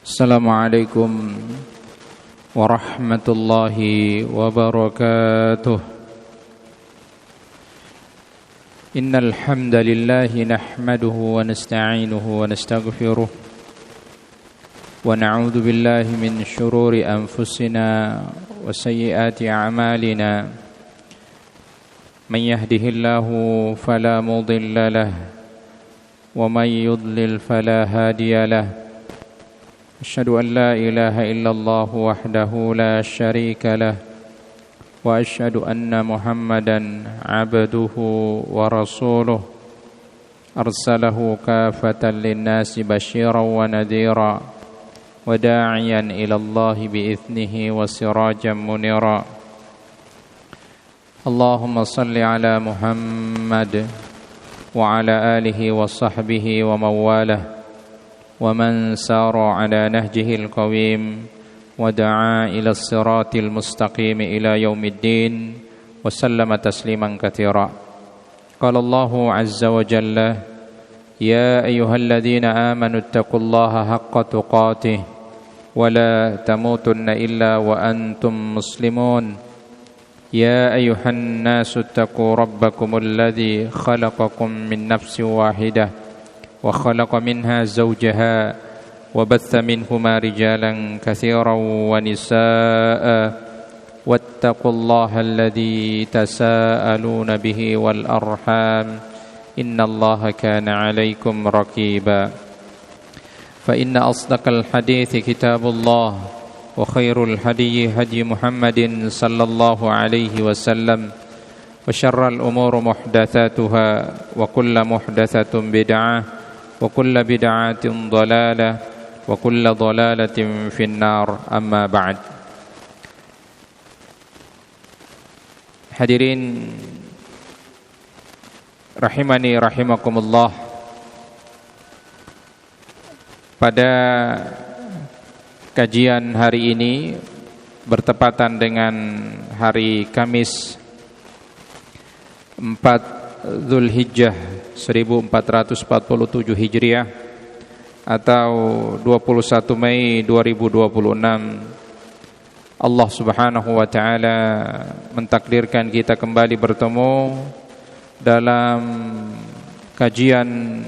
Assalamualaikum warahmatullahi wabarakatuh. Innal hamdalillahi nahmaduhu wa nasta'inuhu wa nastaghfiruh wa na'udzu billahi min shururi anfusina wa sayyiati a'malina. Man yahdihillahu fala mudilla lahu wa man yudlil fala hadiya lahu. Asyhadu an la ilaha illallah wahdahu la syarika lah wa asyhadu anna Muhammadan abduhu wa rasuluh arsalahu kafatan linnasi basyiran wa nadhira wa da'iyan ila Allah bi'ithnihi wa sirajan munira. Allahumma salli ala Muhammad wa ala alihi wa sahbihi wa mawalah ومن سار على نهجه القويم ودعا إلى الصراط المستقيم إلى يوم الدين وسلم تسليما كثيرا. قال الله عز وجل: يا أيها الذين آمنوا اتقوا الله حق تقاته ولا تموتن إلا وأنتم مسلمون. يا أيها الناس اتقوا ربكم الذي خلقكم من نفس واحدة وخلق منها زوجها وبث منهما رجالا كثيرا ونساء واتقوا الله الذي تساءلون به والأرحام إن الله كان عليكم رقيبا. فإن أصدق الحديث كتاب الله وخير الهدي هدي محمد صلى الله عليه وسلم وشر الأمور محدثاتها وكل محدثة بدعة وكل بدعة ضلالة وكل ضلالة في النار. أما بعد. Hadirin rahimani rahimakumullah, pada kajian hari ini bertepatan dengan hari Kamis 4 Dzulhijjah 1447 Hijriah atau 21 Mei 2026, Allah Subhanahu wa taala mentakdirkan kita kembali bertemu dalam kajian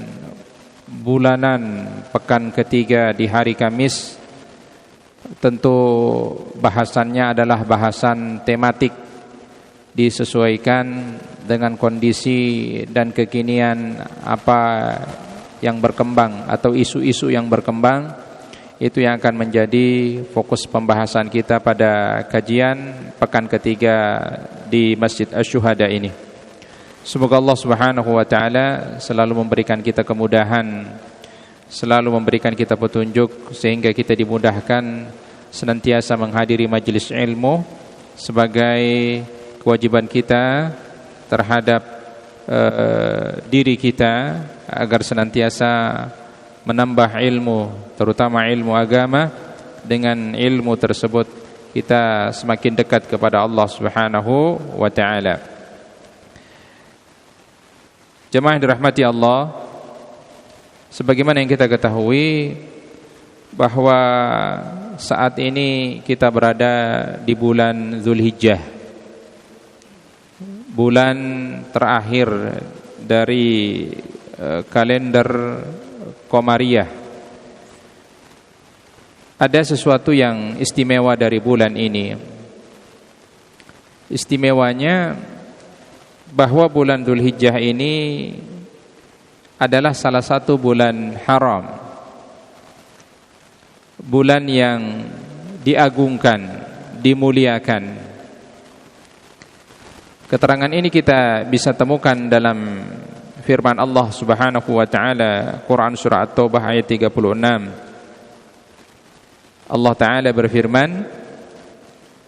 bulanan pekan ketiga di hari Kamis. Tentu bahasannya adalah bahasan tematik, disesuaikan dengan kondisi dan kekinian apa yang berkembang atau isu-isu yang berkembang. Itu yang akan menjadi fokus pembahasan kita pada kajian pekan ketiga di Masjid Asy-Syuhada ini. Semoga Allah Subhanahu wa taala selalu memberikan kita kemudahan, selalu memberikan kita petunjuk sehingga kita dimudahkan senantiasa menghadiri majelis ilmu sebagai kewajiban kita terhadap diri kita agar senantiasa menambah ilmu, terutama ilmu agama. Dengan ilmu tersebut kita semakin dekat kepada Allah Subhanahu wa taala. Jemaah yang dirahmati Allah, sebagaimana yang kita ketahui bahwa saat ini kita berada di bulan Dzulhijjah, bulan terakhir dari kalender Qamariyah. Ada sesuatu yang istimewa dari bulan ini. Istimewanya bahwa bulan Dzulhijjah ini adalah salah satu bulan haram, bulan yang diagungkan, dimuliakan. Keterangan ini kita bisa temukan dalam firman Allah Subhanahu wa taala, Quran surah At-Taubah ayat 36. Allah taala berfirman,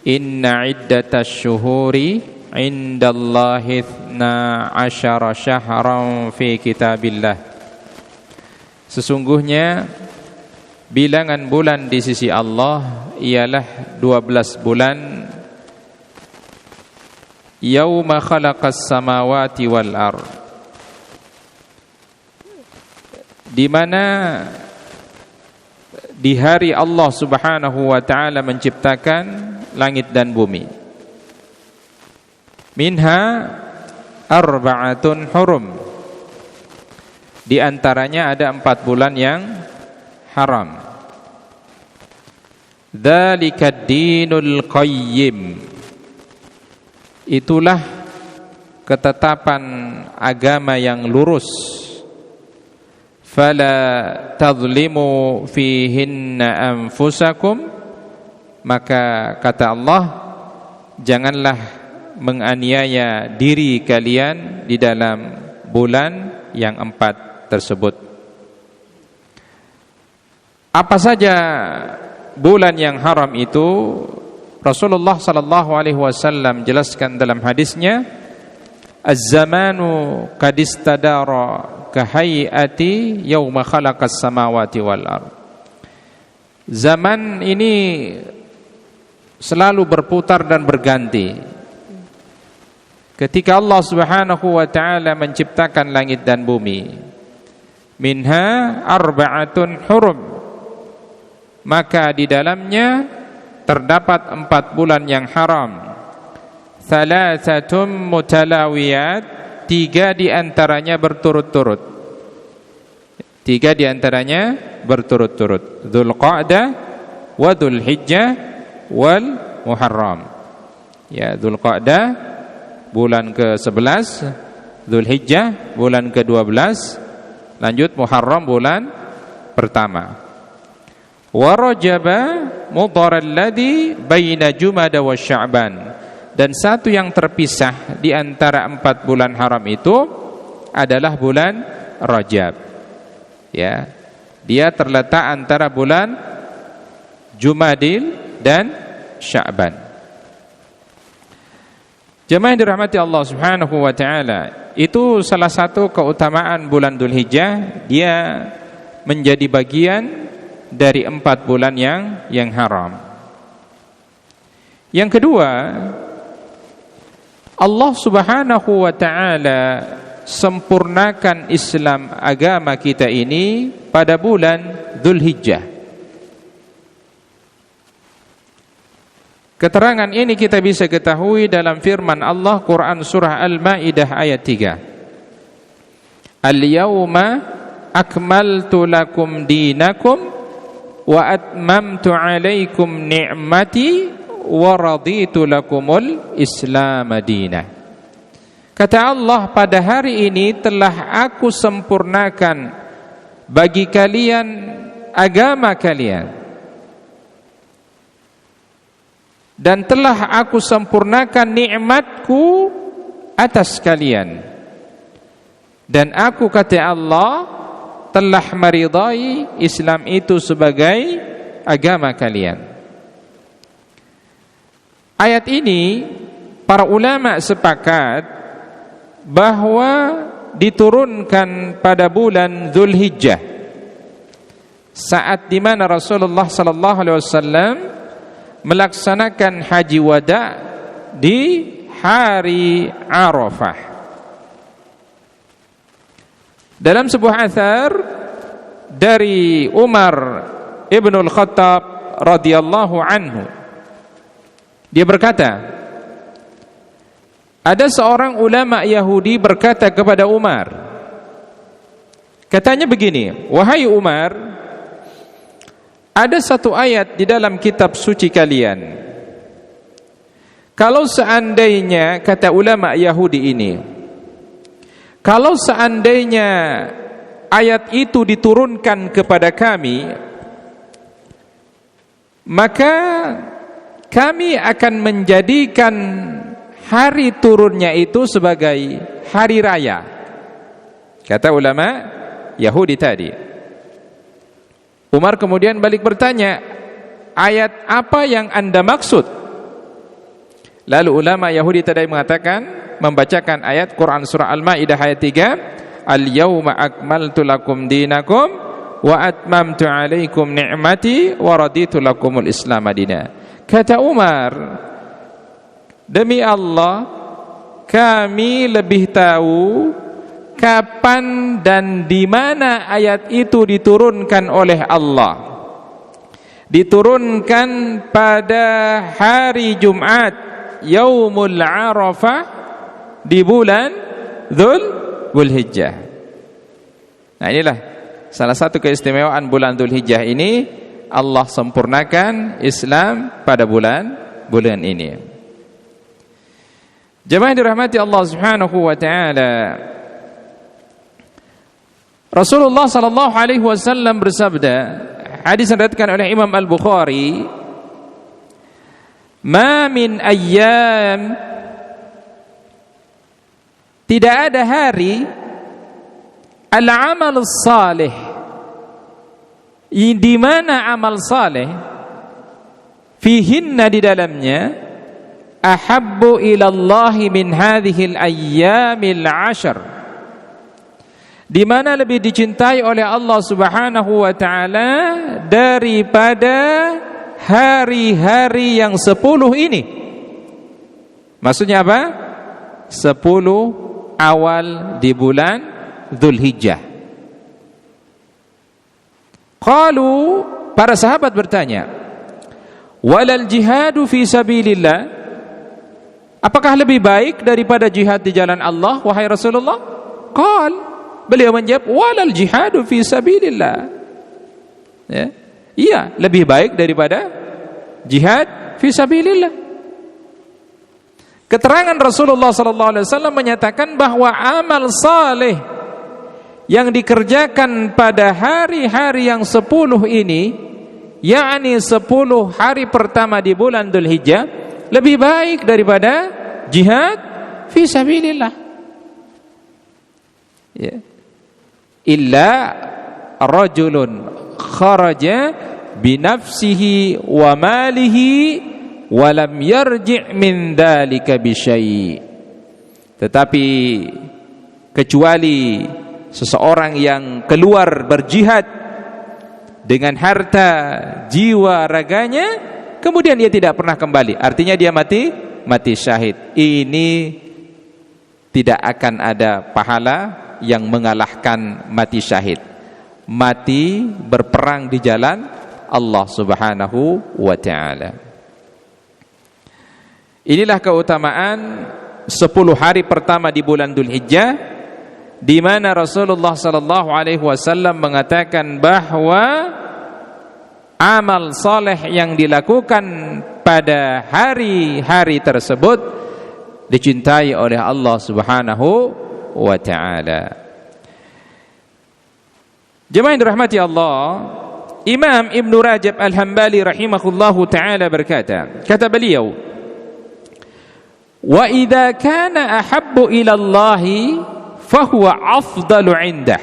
"Inna iddatasy syuhuri 'indallahi 12 syahran fi kitabillah." Sesungguhnya bilangan bulan di sisi Allah ialah 12 bulan. Yauma khalaqas samawati wal ard, di mana di hari Allah Subhanahu wa taala menciptakan langit dan bumi. Minha arba'atun hurum. Di antaranya ada 4 bulan yang haram. Dzalikad dinul qayyim. Itulah ketetapan agama yang lurus. Fala tadhlimu fihinna anfusakum, maka kata Allah, janganlah menganiaya diri kalian di dalam bulan yang 4 tersebut. Apa saja bulan yang haram itu? Rasulullah sallallahu alaihi wasallam jelaskan dalam hadisnya, az-zamanu qad istadara kahayati yauma khalaqas samawati wal ard. Zaman ini selalu berputar dan berganti. Ketika Allah Subhanahu wa taala menciptakan langit dan bumi, minha arba'atun hurum, maka di dalamnya terdapat 4 bulan yang haram. Thalathatum mutalawiyat, 3 di antaranya berturut-turut. 3 di antaranya berturut-turut. Dzulqa'dah wa Dzulhijjah wal Muharram. Ya, Dzulqa'dah bulan ke-11, Dzulhijjah bulan ke-12, lanjut Muharram bulan pertama. Wa Rajaba mudhar alladhi baina Jumada wa Sya'ban. Dan satu yang terpisah di antara 4 bulan haram itu adalah bulan Rajab. Ya, dia terletak antara bulan Jumadil dan Sya'ban. Jemaah yang dirahmati Allah Subhanahu wa taala, itu salah satu keutamaan bulan Dzulhijjah, dia menjadi bagian dari 4 bulan yang haram. Yang kedua, Allah Subhanahu wa taala sempurnakan Islam agama kita ini pada bulan Dzulhijjah. Keterangan ini kita bisa ketahui dalam firman Allah Quran surah Al-Maidah ayat 3. Al-yawma akmaltu lakum dinakum wa atmamtu alaikum ni'mati wa raditu lakumul Islam madinah. Kata Allah, pada hari ini telah aku sempurnakan bagi kalian agama kalian, dan telah aku sempurnakan nikmatku atas kalian, dan aku, kata Allah, telah meridai Islam itu sebagai agama kalian. Ayat ini para ulama sepakat bahwa diturunkan pada bulan Dzulhijjah, saat di mana Rasulullah sallallahu alaihi wasallam melaksanakan haji wada di hari Arafah. Dalam sebuah athar dari Umar Ibnul Khattab radhiyallahu anhu, dia berkata, ada seorang ulama Yahudi berkata kepada Umar, katanya begini, wahai Umar, ada satu ayat di dalam kitab suci kalian, kalau seandainya, kata ulama Yahudi ini, kalau seandainya ayat itu diturunkan kepada kami, maka kami akan menjadikan hari turunnya itu sebagai hari raya. Kata ulama Yahudi tadi. Umar kemudian balik bertanya, ayat apa yang Anda maksud? Lalu ulama Yahudi tadi mengatakan, membacakan ayat Quran surah Al-Maidah ayat 3, Al-yawma akmaltu lakum dinakum wa atmamtu alaikum ni'mati wa raditu lakumul Islam madinah. Kata Umar, demi Allah, kami lebih tahu kapan dan di mana ayat itu diturunkan oleh Allah. diturunkan pada hari Jumat Yaumul Arafah di bulan Dzulhijjah. Nah, inilah salah satu keistimewaan bulan Dzulhijjah ini, Allah sempurnakan Islam pada bulan ini. Jemaah dirahmati Allah Subhanahu wa taala. Rasulullah sallallahu alaihi wasallam bersabda, hadis yang diriwayatkan oleh Imam Al-Bukhari, "Ma min ayyam", tidak ada hari, al-amal salih, di mana amal saleh fihinna, di dalamnya, ahabbu ilallahi min hadhil ayyamil ashar, di mana lebih dicintai oleh Allah Subhanahu wa taala daripada hari-hari yang 10 ini. Maksudnya apa? 10 awal di bulan Dzulhijjah. Qalu, para sahabat bertanya, walal jihadu fi sabilillah, apakah lebih baik daripada jihad di jalan Allah, wahai Rasulullah? Qal, beliau menjawab, walal jihadu fi sabilillah. Ya, iya, lebih baik daripada jihad fi sabilillah. Keterangan Rasulullah sallallahu alaihi wasallam menyatakan bahwa amal saleh yang dikerjakan pada hari-hari yang 10 ini, yakni 10 hari pertama di bulan Dzulhijjah, lebih baik daripada jihad fi sabilillah. Ya. Illa rajulun kharaja binafsihi wa malihi wa lam yarji' min dzalika bi syai'. Tetapi kecuali seseorang yang keluar berjihad dengan harta, jiwa, raganya, kemudian dia tidak pernah kembali, artinya dia mati syahid, ini tidak akan ada pahala yang mengalahkan mati syahid, mati berperang di jalan Allah Subhanahu wa ta'ala. Inilah keutamaan 10 hari pertama di bulan Dzulhijjah, di mana Rasulullah sallallahu alaihi wasallam mengatakan bahwa amal saleh yang dilakukan pada hari-hari tersebut dicintai oleh Allah Subhanahu wa ta'ala. Jemaah yang dirahmati Allah, Imam Ibn Rajab Al-Hambali rahimahullahu ta'ala berkata, kata beliau, wa idza kana ahabbu ila Allahi fahuwa afdalu indah.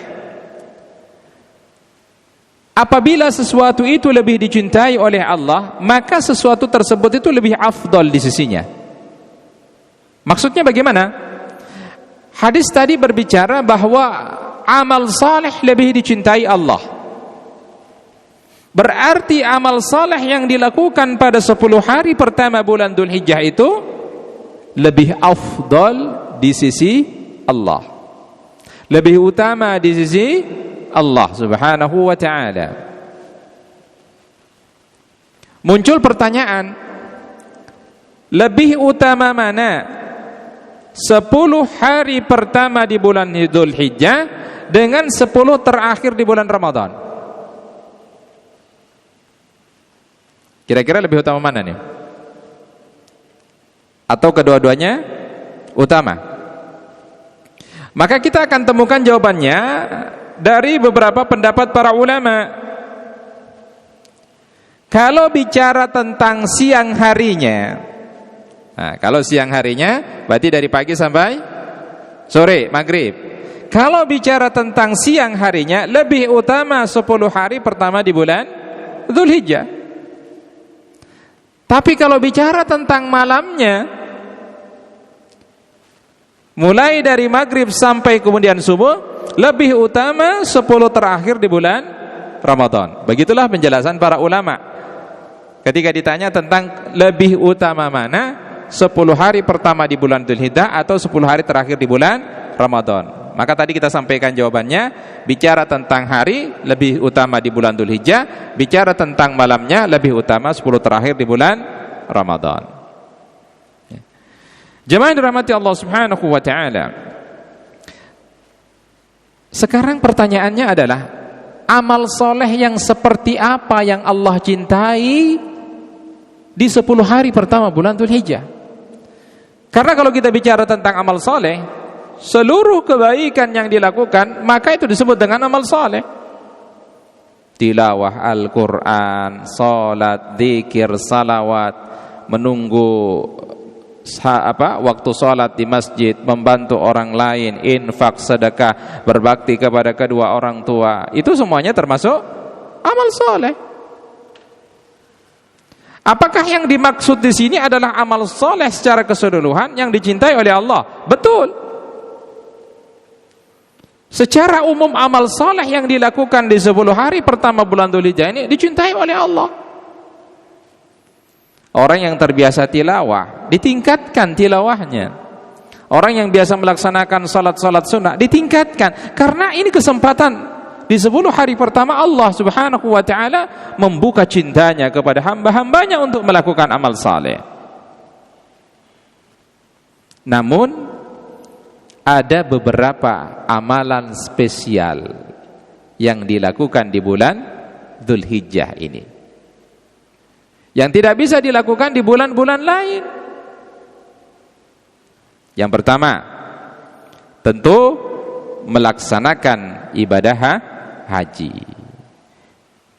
Apabila sesuatu itu lebih dicintai oleh Allah, maka sesuatu tersebut itu lebih afdal di sisinya. Maksudnya bagaimana? Hadis tadi berbicara bahwa amal saleh lebih dicintai Allah. Berarti amal saleh yang dilakukan pada 10 hari pertama bulan Dzulhijjah itu lebih afdal di sisi Allah, lebih utama di sisi Allah Subhanahu wa ta'ala. Muncul pertanyaan, lebih utama mana? 10 hari pertama di bulan Dzulhijjah dengan 10 terakhir di bulan Ramadan. Kira-kira lebih utama mana nih? Atau kedua-duanya utama? Maka kita akan temukan jawabannya dari beberapa pendapat para ulama. Kalau bicara tentang siang harinya, nah, kalau siang harinya berarti dari pagi sampai sore, maghrib. Kalau bicara tentang siang harinya, lebih utama 10 hari pertama di bulan Dzulhijjah. Tapi kalau bicara tentang malamnya, mulai dari maghrib sampai kemudian subuh, lebih utama 10 terakhir di bulan Ramadan. Begitulah penjelasan para ulama ketika ditanya tentang lebih utama mana, 10 hari pertama di bulan Dzulhijjah atau 10 hari terakhir di bulan Ramadan. Maka tadi kita sampaikan jawabannya, bicara tentang hari lebih utama di bulan Dzulhijjah, bicara tentang malamnya lebih utama 10 terakhir di bulan Ramadan. Jemaah yang dirahmati Allah Subhanahu wa taala. Sekarang pertanyaannya adalah, amal soleh yang seperti apa yang Allah cintai di 10 hari pertama bulan Dzulhijjah? Karena kalau kita bicara tentang amal soleh, seluruh kebaikan yang dilakukan maka itu disebut dengan amal soleh. Tilawah Al-Quran, salat, zikir, salawat, menunggu waktu salat di masjid, membantu orang lain, infak, sedekah, berbakti kepada kedua orang tua, itu semuanya termasuk amal soleh. Apakah yang dimaksud di sini adalah amal soleh secara keseluruhan yang dicintai oleh Allah? Betul. Secara umum amal soleh yang dilakukan di 10 hari pertama bulan Dzulhijjah ini dicintai oleh Allah. Orang yang terbiasa tilawah, ditingkatkan tilawahnya. Orang yang biasa melaksanakan salat-salat sunnah, ditingkatkan. Karena ini kesempatan di 10 hari pertama Allah Subhanahu wa ta'ala membuka cintanya kepada hamba-hambanya untuk melakukan amal saleh. Namun ada beberapa amalan spesial yang dilakukan di bulan Dzulhijjah ini, yang tidak bisa dilakukan di bulan-bulan lain. Yang pertama, tentu melaksanakan ibadah haji.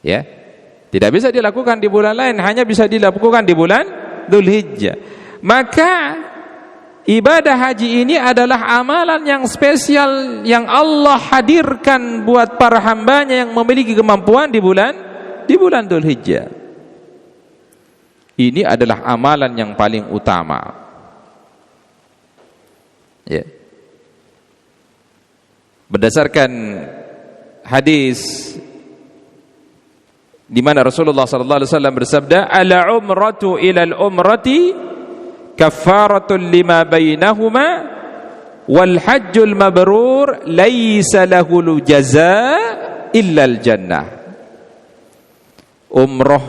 Ya, tidak bisa dilakukan di bulan lain, hanya bisa dilakukan di bulan Dzulhijjah. Maka ibadah haji ini adalah amalan yang spesial yang Allah hadirkan buat para hambanya yang memiliki kemampuan di bulan Dzulhijjah. Ini adalah amalan yang paling utama. Ya. Berdasarkan hadis di mana Rasulullah sallallahu alaihi wasallam bersabda, "Al-umratu ila al-umrati kaffaratun lima bainahuma wal hajjul mabrur laisa lahu jazaa illa al-jannah." Umroh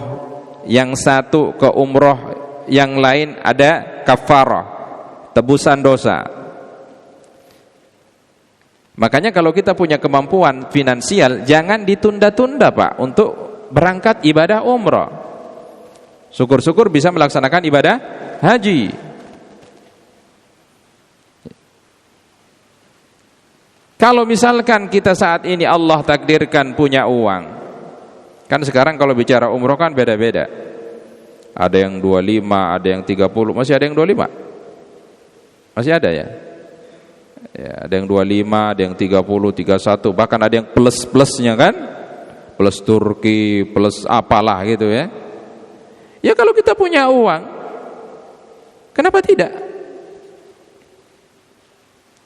yang satu ke umroh yang lain ada kafarah, tebusan dosa. Makanya kalau kita punya kemampuan finansial, jangan ditunda-tunda Pak untuk berangkat ibadah umroh. Syukur-syukur bisa melaksanakan ibadah haji. Kalau misalkan kita saat ini Allah takdirkan punya uang, kan sekarang kalau bicara umroh kan beda-beda. Ada yang 25, ada yang 30, masih ada yang 25? Masih ada ya? Ya, ada yang 25, ada yang 30, 31, bahkan ada yang plus-plusnya kan? Plus Turki, plus apalah gitu ya. Ya kalau kita punya uang, kenapa tidak?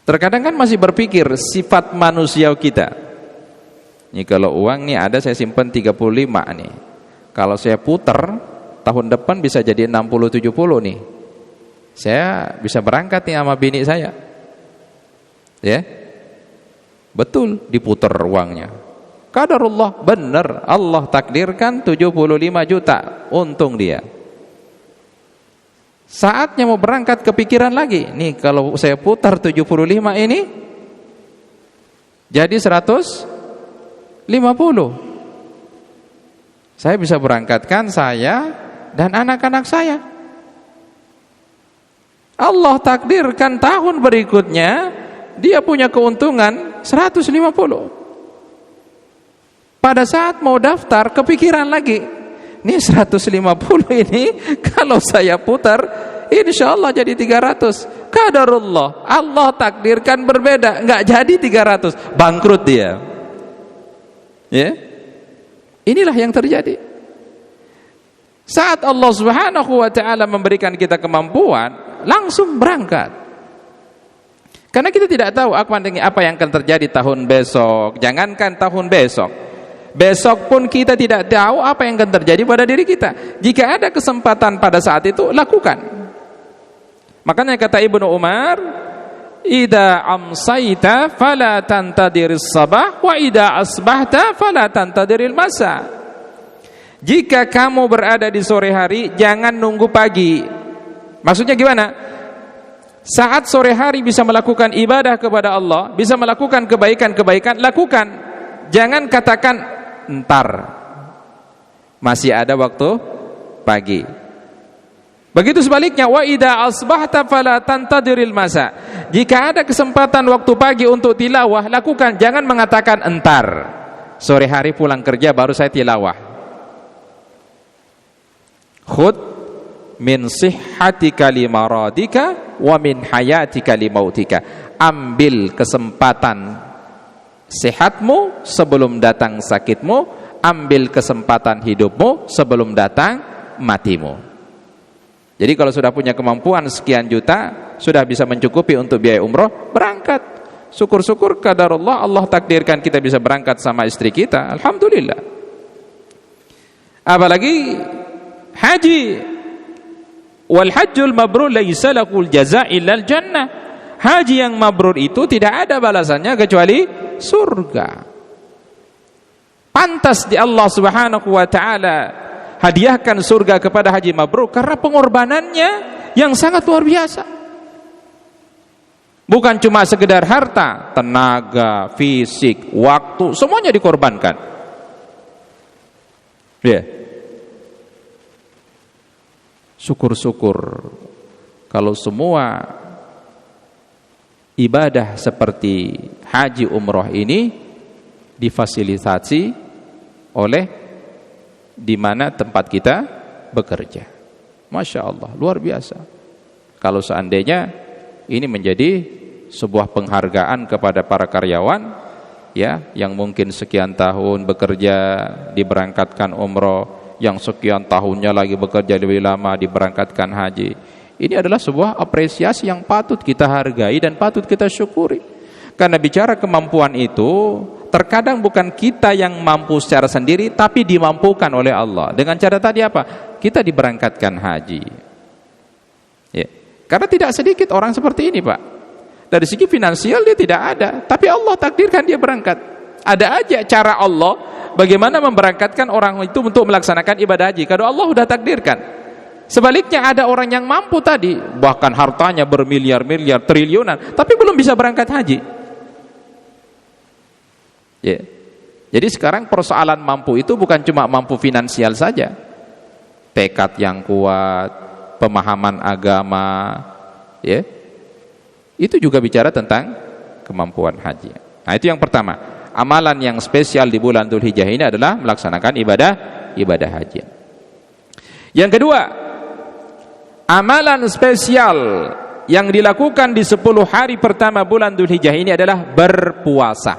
Terkadang kan masih berpikir sifat manusia kita. Ini kalau uang nih ada, saya simpan 35 nih. Kalau saya putar tahun depan bisa jadi 60-70 nih. Saya bisa berangkat nih sama bini saya. Ya. Betul diputar uangnya. Qadarullah, benar Allah takdirkan 75 juta untung dia. Saatnya mau berangkat kepikiran lagi. Nih kalau saya putar 75 ini jadi 150. Saya bisa berangkatkan saya dan anak-anak saya. Allah takdirkan tahun berikutnya dia punya keuntungan 150. Pada saat mau daftar kepikiran lagi, ini 150 ini kalau saya putar insya Allah jadi 300. Qadarullah, Allah takdirkan berbeda, nggak jadi 300, bangkrut dia. Ya, inilah yang terjadi. Saat Allah Subhanahu wa ta'ala memberikan kita kemampuan, langsung berangkat. Karena kita tidak tahu apa yang akan terjadi tahun besok. Jangankan tahun besok, besok pun kita tidak tahu apa yang akan terjadi pada diri kita. Jika ada kesempatan pada saat itu, lakukan. Makanya kata Ibnu Umar, idza amsayta fala tantadiris sabah wa idza asbahta fala tantadiril masa. Jika kamu berada di sore hari, jangan nunggu pagi. Maksudnya gimana? Saat sore hari bisa melakukan ibadah kepada Allah, bisa melakukan kebaikan-kebaikan, lakukan. Jangan katakan entar, masih ada waktu pagi. Begitu sebaliknya, wa idza asbahta fala tantadiril masa. Jika ada kesempatan waktu pagi untuk tilawah, lakukan, jangan mengatakan entar. Sore hari pulang kerja baru saya tilawah. Khud min sihhatika limaradika wa min hayatika limautika. Ambil kesempatan sehatmu sebelum datang sakitmu, ambil kesempatan hidupmu sebelum datang matimu. Jadi kalau sudah punya kemampuan sekian juta, sudah bisa mencukupi untuk biaya umroh, berangkat. Syukur-syukur qadarullah, Allah takdirkan kita bisa berangkat sama istri kita, alhamdulillah. Apalagi haji, wal hajjul mabrur laisa lahul jazaa illal jannah. Haji yang mabrur itu tidak ada balasannya kecuali surga. Pantas di Allah Subhanahu wa taala hadiahkan surga kepada haji mabrur karena pengorbanannya yang sangat luar biasa. Bukan cuma sekedar harta, tenaga, fisik, waktu, semuanya dikorbankan. Ya. Syukur-syukur kalau semua ibadah seperti haji umroh ini difasilitasi oleh di mana tempat kita bekerja. Masya Allah, luar biasa. Kalau seandainya ini menjadi sebuah penghargaan kepada para karyawan, ya, yang mungkin sekian tahun bekerja diberangkatkan umroh, yang sekian tahunnya lagi bekerja lebih lama diberangkatkan haji. Ini adalah sebuah apresiasi yang patut kita hargai dan patut kita syukuri. Karena bicara kemampuan itu, terkadang bukan kita yang mampu secara sendiri, tapi dimampukan oleh Allah. Dengan cara tadi apa? Kita diberangkatkan haji. Ya. Karena tidak sedikit orang seperti ini, Pak. Dari segi finansial dia tidak ada, tapi Allah takdirkan dia berangkat. Ada aja cara Allah bagaimana memberangkatkan orang itu untuk melaksanakan ibadah haji. Kalau Allah sudah takdirkan. Sebaliknya ada orang yang mampu tadi, bahkan hartanya bermiliar-miliar, triliunan, tapi belum bisa berangkat haji. Ya. Jadi sekarang persoalan mampu itu bukan cuma mampu finansial saja. Tekad yang kuat, pemahaman agama, ya. Itu juga bicara tentang kemampuan haji. Nah, itu yang pertama. Amalan yang spesial di bulan Dzulhijjah ini adalah melaksanakan ibadah haji. Yang kedua, amalan spesial yang dilakukan di 10 hari pertama bulan Dzulhijjah ini adalah berpuasa.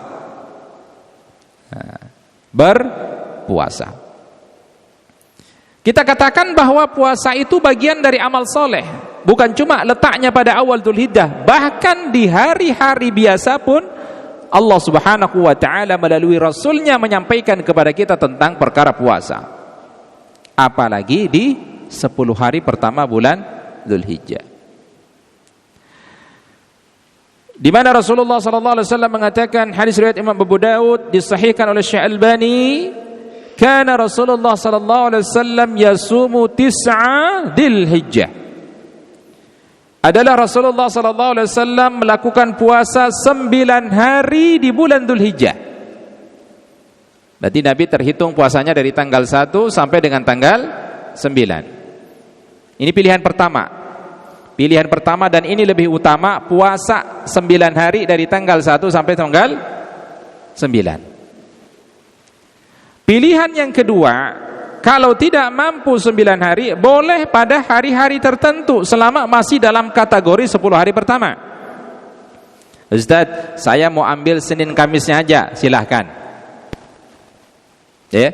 Berpuasa. Kita katakan bahwa puasa itu bagian dari amal soleh, bukan cuma letaknya pada awal Dzulhijjah, bahkan di hari-hari biasa pun Allah Subhanahu wa taala melalui Rasulnya menyampaikan kepada kita tentang perkara puasa. Apalagi di 10 hari pertama bulan Dzulhijjah, di mana Rasulullah sallallahu alaihi wasallam mengatakan, hadis riwayat Imam Abu Daud disahihkan oleh Syekh Albani, kana Rasulullah sallallahu alaihi wasallam yasumu 9 Dzulhijjah. Adalah Rasulullah sallallahu alaihi wasallam melakukan puasa 9 hari di bulan Dzulhijjah. Berarti Nabi terhitung puasanya dari tanggal 1 sampai dengan tanggal 9. Ini pilihan pertama. Pilihan pertama, dan ini lebih utama, puasa 9 hari dari tanggal 1 sampai tanggal 9. Pilihan yang kedua, kalau tidak mampu 9 hari, boleh pada hari-hari tertentu selama masih dalam kategori 10 hari pertama. Ustaz, saya mau ambil Senin Kamisnya aja, silahkan. Ya,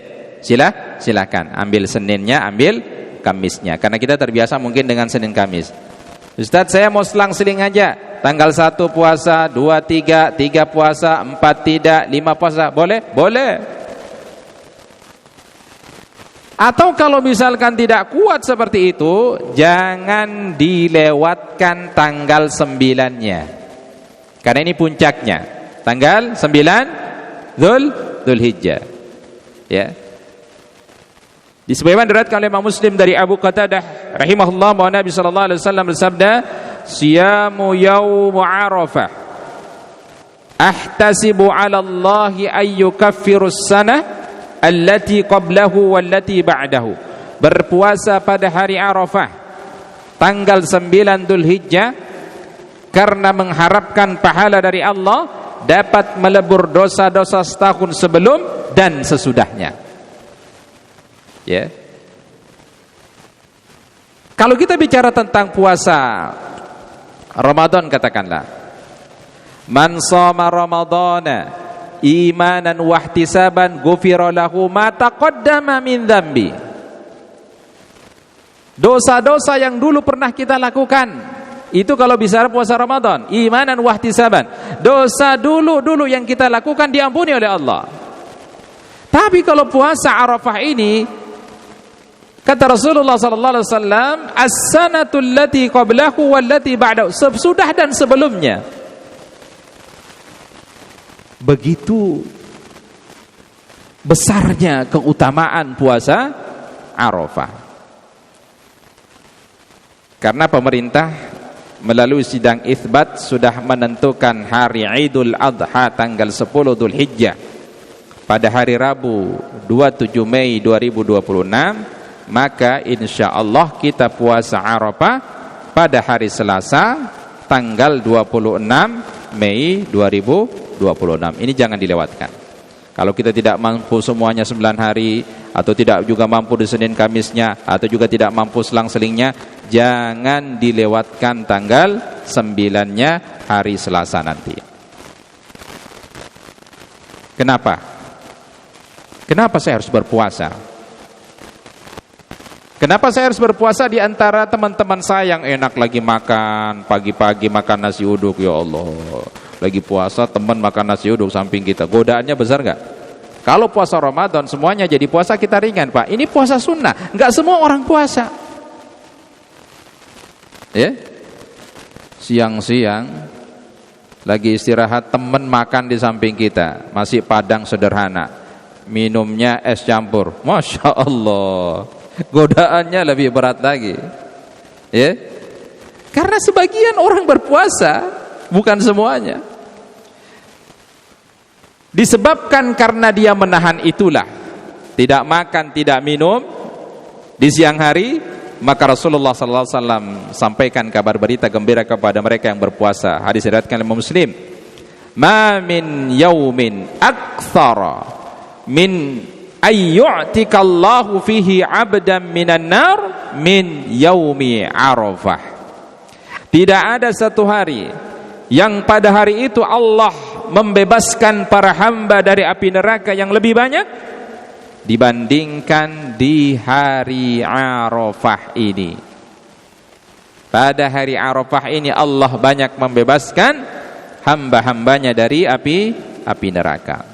silahkan. Ambil Seninnya, ambil Kamisnya. Karena kita terbiasa mungkin dengan Senin Kamis. Ustaz, saya mau selang-seling aja. Tanggal 1 puasa, 2, 3 puasa, 4 tidak, 5 puasa. Boleh? Boleh. Atau kalau misalkan tidak kuat seperti itu, jangan dilewatkan tanggal 9-nya. Karena ini puncaknya, tanggal 9 Dzulhijjah. Ya. Disebutkan diriwayatkan oleh Imam Muslim dari Abu Qatadah rahimahullah bahwa Nabi sallallahu alaihi wasallam bersabda, "Siyamu yaum Arafah ahtasibu 'ala Allah ay yukaffirus sanah allati qablahu wallati ba'dahu." Berpuasa pada hari Arafah tanggal 9 Dzulhijjah karena mengharapkan pahala dari Allah dapat melebur dosa-dosa setahun sebelum dan sesudahnya. Ya. Kalau kita bicara tentang puasa Ramadan, katakanlah, man shoma ramadhana imanan wahtisaban ghufira lahu ma taqaddama min dzambi. Dosa-dosa yang dulu pernah kita lakukan, itu kalau bicara puasa Ramadan, imanan wahtisaban, dosa dulu yang kita lakukan diampuni oleh Allah. Tapi kalau puasa Arafah ini, kata Rasulullah sallallahu alaihi wasallam, as-sanatul lati qablahu wallati ba'dahu, sesudah dan sebelumnya. Begitu besarnya keutamaan puasa Arafah. Karena pemerintah melalui sidang itsbat sudah menentukan hari Idul Adha tanggal 10 Dzulhijjah pada hari Rabu 27 Mei 2026, maka insya Allah kita puasa Arafah pada hari Selasa tanggal 26 Mei 2026. Ini jangan dilewatkan. Kalau kita tidak mampu semuanya 9 hari, atau tidak juga mampu di Senin Kamisnya, atau juga tidak mampu selang-selingnya, jangan dilewatkan tanggal 9-nya hari Selasa nanti. Kenapa? Kenapa saya harus berpuasa? Kenapa saya harus berpuasa di antara teman-teman saya yang enak lagi makan, pagi-pagi makan nasi uduk, ya Allah. Lagi puasa teman makan nasi uduk samping kita. Godaannya besar gak? Kalau puasa Ramadan semuanya jadi puasa kita ringan, Pak. Ini puasa sunnah, gak semua orang puasa. Ya, siang-siang lagi istirahat, teman makan di samping kita, masih padang sederhana, minumnya es campur. Masya Allah, godaannya lebih berat lagi. Ya, karena sebagian orang berpuasa, bukan semuanya. Disebabkan karena dia menahan itulah, tidak makan, tidak minum di siang hari, maka Rasulullah sallallahu alaihi wasallam sampaikan kabar berita gembira kepada mereka yang berpuasa. Hadis diriwayatkan oleh Muslim, "Ma min yaumin aktsara min ayyu'tikallahu fihi 'abdan minan nar min yaumi Arafah." Tidak ada satu hari yang pada hari itu Allah membebaskan para hamba dari api neraka yang lebih banyak dibandingkan di hari Arafah ini. Pada hari Arafah ini Allah banyak membebaskan hamba-hambanya dari api neraka.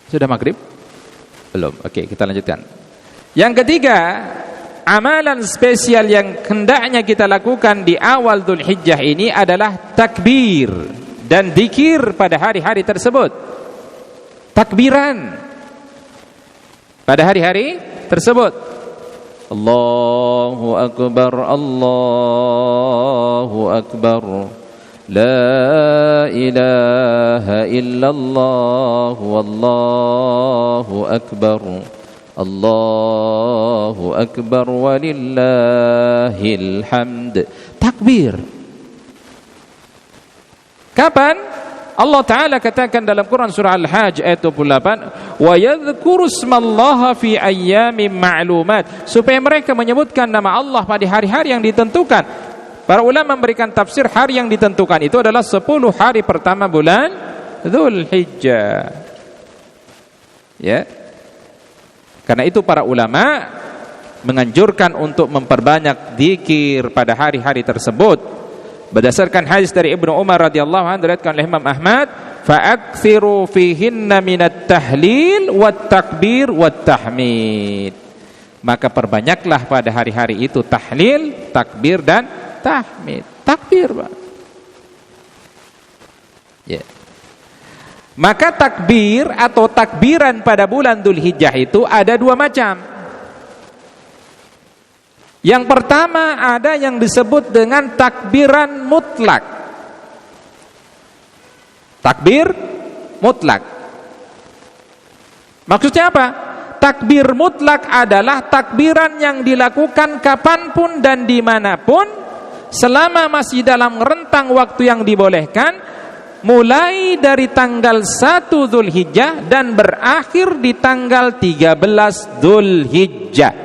Sudah maghrib? Belum. Oke, kita lanjutkan. Yang ketiga, amalan spesial yang hendaknya kita lakukan di awal Dzulhijjah ini adalah takbir dan dzikir pada hari-hari tersebut. Takbiran pada hari-hari tersebut. Allahu Akbar, Allahu Akbar, la ilaha illallah, wallahu akbar, Allahu Akbar walillahil hamd. Takbir. Kapan? Allah Ta'ala katakan dalam Quran surah Al-Hajj ayat 28, wa yadhkuru ismallaha fi ayyamin ma'lumat, supaya mereka menyebutkan nama Allah pada hari-hari yang ditentukan. Para ulama memberikan tafsir hari yang ditentukan itu adalah 10 hari pertama bulan Dzulhijjah. Ya. Karena itu para ulama menganjurkan untuk memperbanyak zikir pada hari-hari tersebut. Berdasarkan hadis dari Ibnu Umar radhiyallahu anhu diriwayatkan oleh Imam Ahmad, fa'aktsiru fihinna minat tahlil wat takbir wat tahmid. Maka perbanyaklah pada hari-hari itu tahlil, takbir dan tahmid. Takbir, Pak. Ya. Maka takbir atau takbiran pada bulan Dzulhijjah itu ada dua macam. Yang pertama ada yang disebut dengan takbiran mutlak. Takbir mutlak. Maksudnya apa? Takbir mutlak adalah takbiran yang dilakukan kapanpun dan dimanapun selama masih dalam rentang waktu yang dibolehkan, mulai dari tanggal 1 Dzulhijjah dan berakhir di tanggal 13 Dzulhijjah.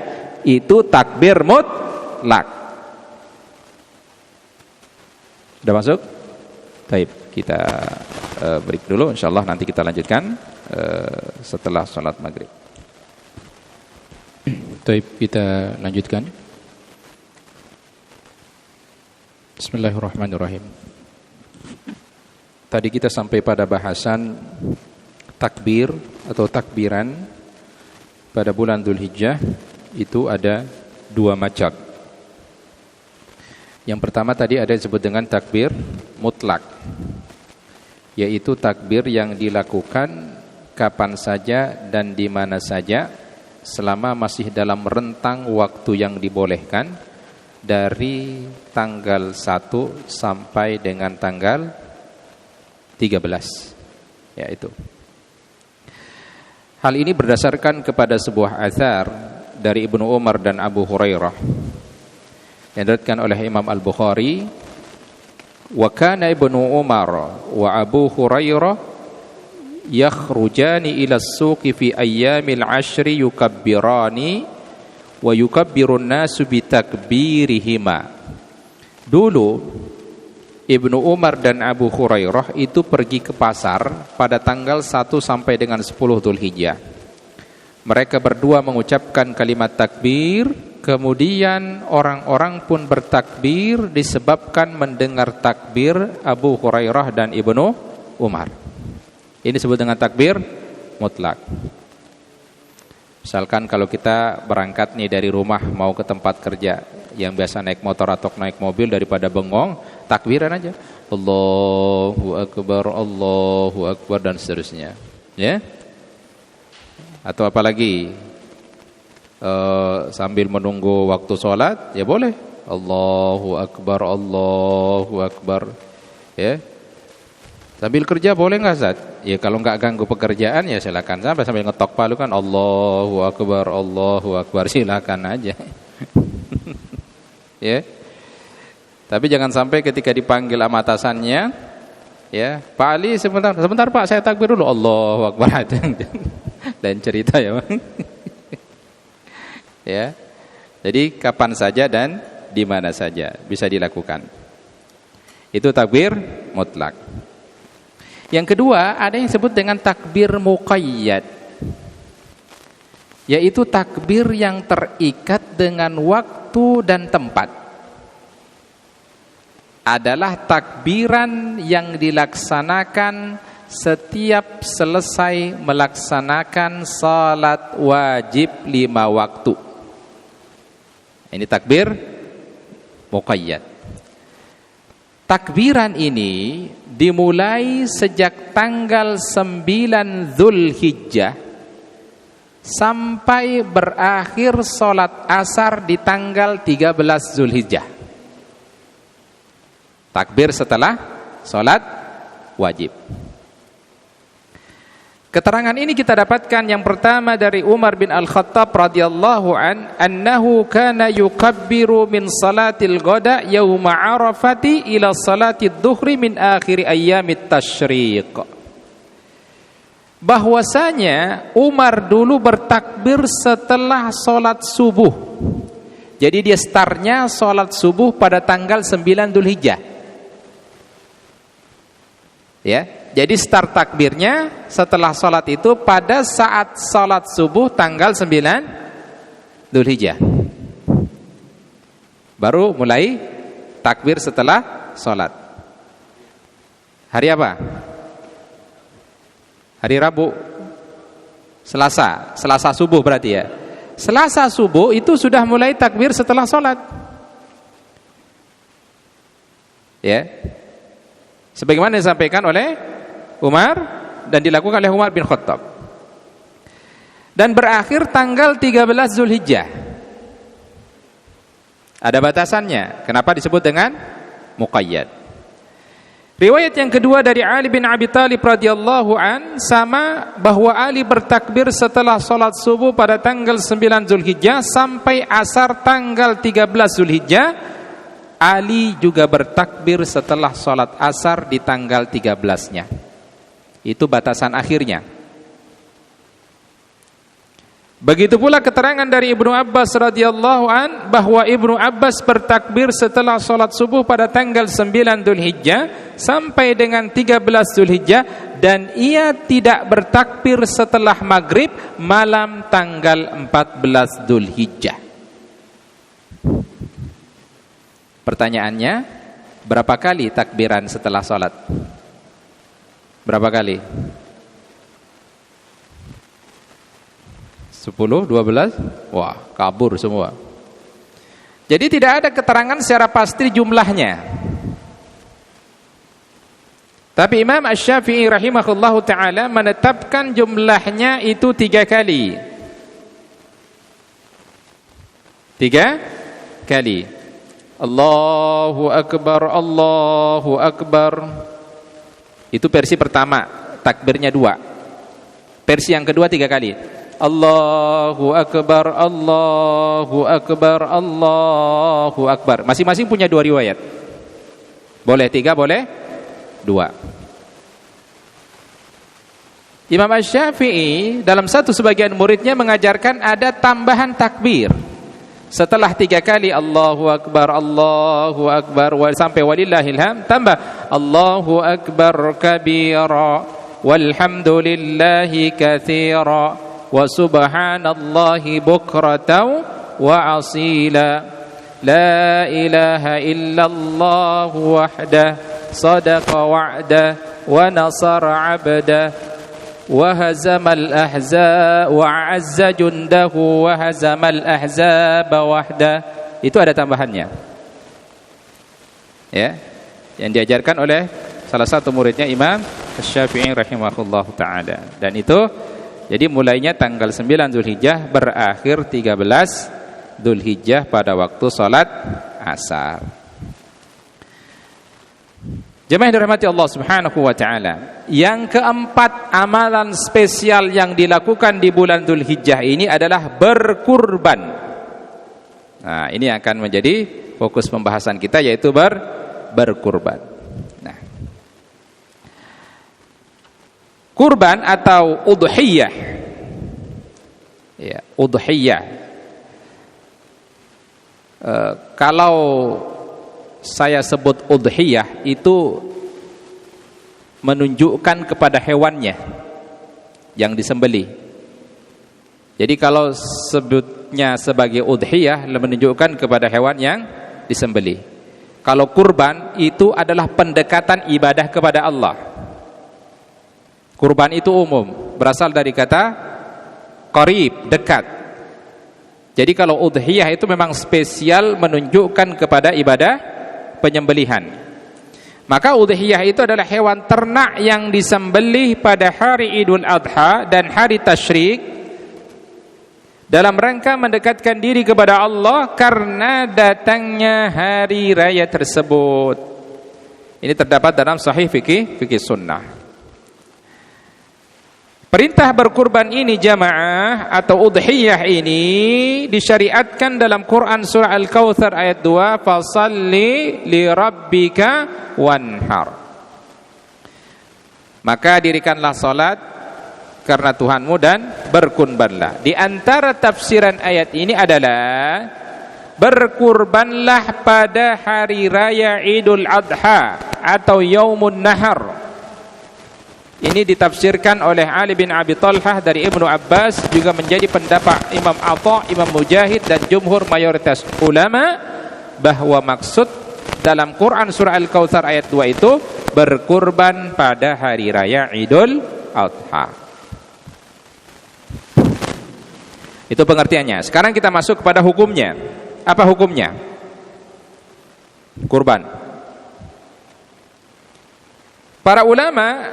Itu takbir mutlak. Sudah masuk? Baik, kita break dulu, insyaallah nanti kita lanjutkan setelah sholat maghrib. Baik, kita lanjutkan. Bismillahirrahmanirrahim. Tadi kita sampai pada bahasan takbir atau takbiran pada bulan Dzulhijjah itu ada dua macam. Yang pertama tadi ada disebut dengan takbir mutlak, yaitu takbir yang dilakukan kapan saja dan di mana saja selama masih dalam rentang waktu yang dibolehkan dari tanggal 1 sampai dengan tanggal 13, yaitu. Hal ini berdasarkan kepada sebuah athar dari Ibnu Umar dan Abu Hurairah yang diriwayatkan oleh Imam Al-Bukhari. Wa kana Ibnu Umar wa Abu Hurairah yakhrujani ila as-suqi fi ayyamil 'ashri yukabbirani wa yukabbirun nasu bi takbirihima. Dulu Ibnu Umar dan Abu Hurairah itu pergi ke pasar pada tanggal 1 sampai dengan 10 Dzulhijjah. Mereka berdua mengucapkan kalimat takbir, kemudian orang-orang pun bertakbir disebabkan mendengar takbir Abu Hurairah dan Ibnu Umar. Ini disebut dengan takbir mutlak. Misalkan kalau kita berangkat nih dari rumah mau ke tempat kerja, yang biasa naik motor atau naik mobil daripada bengong, takbiran aja. Allahu Akbar dan seterusnya. Ya. Atau apalagi sambil menunggu waktu sholat, ya boleh. Allahu Akbar. Ya. Sambil kerja boleh nggak, Zat? Ya kalau nggak ganggu pekerjaan ya silakan. Sambil ngetok palu kan Allahu Akbar, silakan aja. Ya. Tapi jangan sampai ketika dipanggil sama atasannya, ya, Pak Ali sebentar Pak, saya takbir dulu. Allahu Akbar. Dan cerita ya, Bang. Ya. Jadi kapan saja dan di mana saja bisa dilakukan. Itu takbir mutlak. Yang kedua, ada yang disebut dengan takbir muqayyad, yaitu takbir yang terikat dengan waktu dan tempat. Adalah takbiran yang dilaksanakan setiap selesai melaksanakan salat wajib 5 waktu. Ini takbir muqayyad. Takbiran ini dimulai sejak tanggal 9 Dzulhijjah sampai berakhir salat asar di tanggal 13 Dzulhijjah. Takbir setelah salat wajib. Keterangan ini kita dapatkan yang pertama dari Umar bin Al-Khattab radhiyallahu annahu kana yukabbiru min salatil ghada yauma arafati ila salatid dhuhri min akhir ayyamit tasyriq. Bahwasanya Umar dulu bertakbir setelah salat subuh. Jadi dia startnya salat subuh pada tanggal 9 Dzulhijjah. Ya, jadi start takbirnya setelah salat itu pada saat salat subuh tanggal 9 Dzulhijjah. Baru mulai takbir setelah salat. Hari apa? Hari Rabu. Selasa subuh berarti ya. Selasa subuh itu sudah mulai takbir setelah salat. Ya. Sebagaimana disampaikan oleh Umar dan dilakukan oleh Umar bin Khattab. Dan berakhir tanggal 13 Zulhijjah. Ada batasannya. Kenapa disebut dengan muqayyad? Riwayat yang kedua dari Ali bin Abi Thalib radhiyallahu an, sama bahwa Ali bertakbir setelah salat subuh pada tanggal 9 Zulhijjah sampai asar tanggal 13 Zulhijjah. Ali juga bertakbir setelah salat asar di tanggal 13-nya. Itu batasan akhirnya. Begitu pula keterangan dari Ibnu Abbas radhiyallahu an bahwa Ibnu Abbas bertakbir setelah salat subuh pada tanggal 9 Dzulhijjah sampai dengan 13 Dzulhijjah, dan ia tidak bertakbir setelah maghrib malam tanggal 14 Dzulhijjah. Pertanyaannya, berapa kali takbiran setelah salat? Berapa kali? 10, 12? Wah, kabur semua. Jadi tidak ada keterangan secara pasti jumlahnya. Tapi Imam Asy-Syafi'i rahimahullahu ta'ala menetapkan jumlahnya itu 3 kali. 3 kali. Allahu Akbar, Allahu Akbar. Itu versi pertama, takbirnya 2. Versi yang kedua 3 kali. Allahu Akbar, Allahu Akbar, Allahu Akbar. Masing-masing punya 2 riwayat. Boleh 3, boleh 2. Imam Asy-Syafi'i dalam satu sebagian muridnya mengajarkan ada tambahan takbir. Setelah 3 kali Allahu Akbar, Allahu Akbar sampai walillahil hamd, tambah Allahu Akbar kabira walhamdulillahi katsira wa subhanallahi bukratan wa asila, la ilaha illallah wahdah sadaqa wa'dah wa nasara 'abdah wa hazamal ahzab wa 'azza jundahu wa hazamal ahzab wahdah. Itu ada tambahannya, ya, yang diajarkan oleh salah satu muridnya Imam Asy-Syafi'i rahimahullahu taala. Dan itu jadi mulainya tanggal 9 Zulhijjah, berakhir 13 Zulhijjah pada waktu salat asar. Jemaah yang dirahmati Allah Subhanahu wa taala, yang keempat amalan spesial yang dilakukan di bulan Zulhijjah ini adalah berkurban. Nah, ini akan menjadi fokus pembahasan kita, yaitu berkurban. Nah, kurban atau udhiyah. Ya, udhiyah. Kalau saya sebut udhiyah itu menunjukkan kepada hewannya yang disembelih. Jadi kalau sebutnya sebagai udhiyah menunjukkan kepada hewan yang disembelih. Kalau kurban itu adalah pendekatan ibadah kepada Allah. Kurban itu umum, berasal dari kata qarib, dekat. Jadi kalau udhiyah itu memang spesial menunjukkan kepada ibadah penyembelihan. Maka udhiyah itu adalah hewan ternak yang disembelih pada hari Idul Adha dan hari Tasyrik dalam rangka mendekatkan diri kepada Allah karena datangnya hari raya tersebut. Ini terdapat dalam Sahih Fikih Sunnah. Perintah berkurban ini jamaah atau udhiyah ini disyariatkan dalam Quran surah Al-Kautsar ayat 2, fasalli li rabbika wanhar. Maka dirikanlah salat karena Tuhanmu dan berkurbanlah. Di antara tafsiran ayat ini adalah berkurbanlah pada hari raya Idul Adha atau Yaumun Nahar. Ini ditafsirkan oleh Ali bin Abi Thalhah dari Ibnu Abbas, juga menjadi pendapat Imam Atha, Imam Mujahid dan jumhur mayoritas ulama bahwa maksud dalam Quran surah Al-Kautsar ayat 2 itu berkurban pada hari raya Idul Adha. Itu pengertiannya. Sekarang kita masuk kepada hukumnya. Apa hukumnya? Kurban. para ulama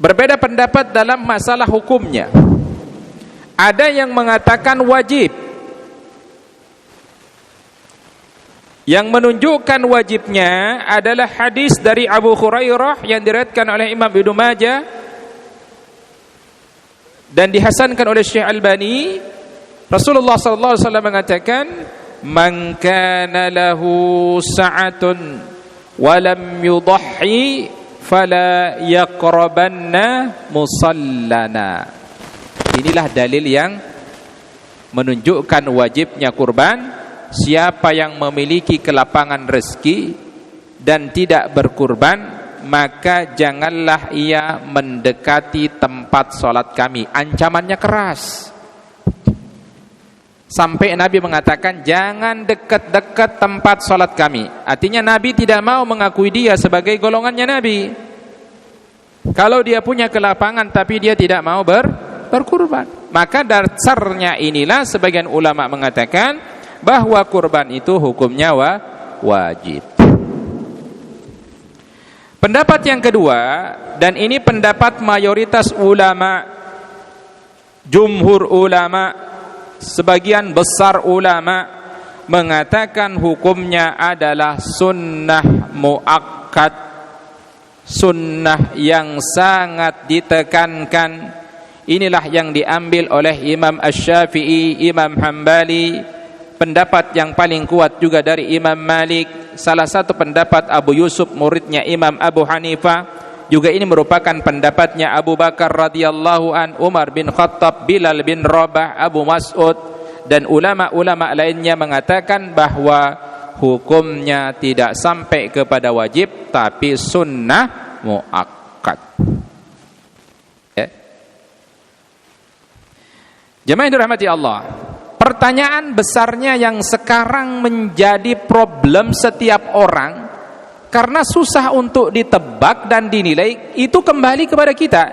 berbeda pendapat dalam masalah hukumnya. Ada yang mengatakan wajib. Yang menunjukkan wajibnya adalah hadis dari Abu Hurairah yang diriwayatkan oleh Imam Ibnu Majah dan dihasankan oleh Syekh Albani. Rasulullah sallallahu alaihi wasallam mengatakan, "Man kana lahu sa'atun wa lam yudahhi fala yaqrabanna musallana." Inilah dalil yang menunjukkan wajibnya kurban. Siapa yang memiliki kelapangan rezeki dan tidak berkurban, maka janganlah ia mendekati tempat sholat kami. Ancamannya keras. Sampai Nabi mengatakan, jangan dekat-dekat tempat sholat kami. Artinya Nabi tidak mau mengakui dia sebagai golongannya Nabi. Kalau dia punya kelapangan tapi dia tidak mau berkurban, maka dasarnya inilah sebagian ulama mengatakan bahwa kurban itu hukumnya wajib. Pendapat yang kedua, dan ini pendapat mayoritas ulama, jumhur ulama, sebagian besar ulama mengatakan hukumnya adalah sunnah muakkad, sunnah yang sangat ditekankan. Inilah yang diambil oleh Imam Asy-Syafi'i, Imam Hambali, pendapat yang paling kuat juga dari Imam Malik, salah satu pendapat Abu Yusuf muridnya Imam Abu Hanifah, juga ini merupakan pendapatnya Abu Bakar radhiyallahu an, Umar bin Khattab, Bilal bin Rabah, Abu Mas'ud, dan ulama-ulama lainnya mengatakan bahwa hukumnya tidak sampai kepada wajib tapi sunnah muakkad. Jemaah yang dirahmati Allah, pertanyaan besarnya yang sekarang menjadi problem setiap orang karena susah untuk ditebak dan dinilai, itu kembali kepada kita.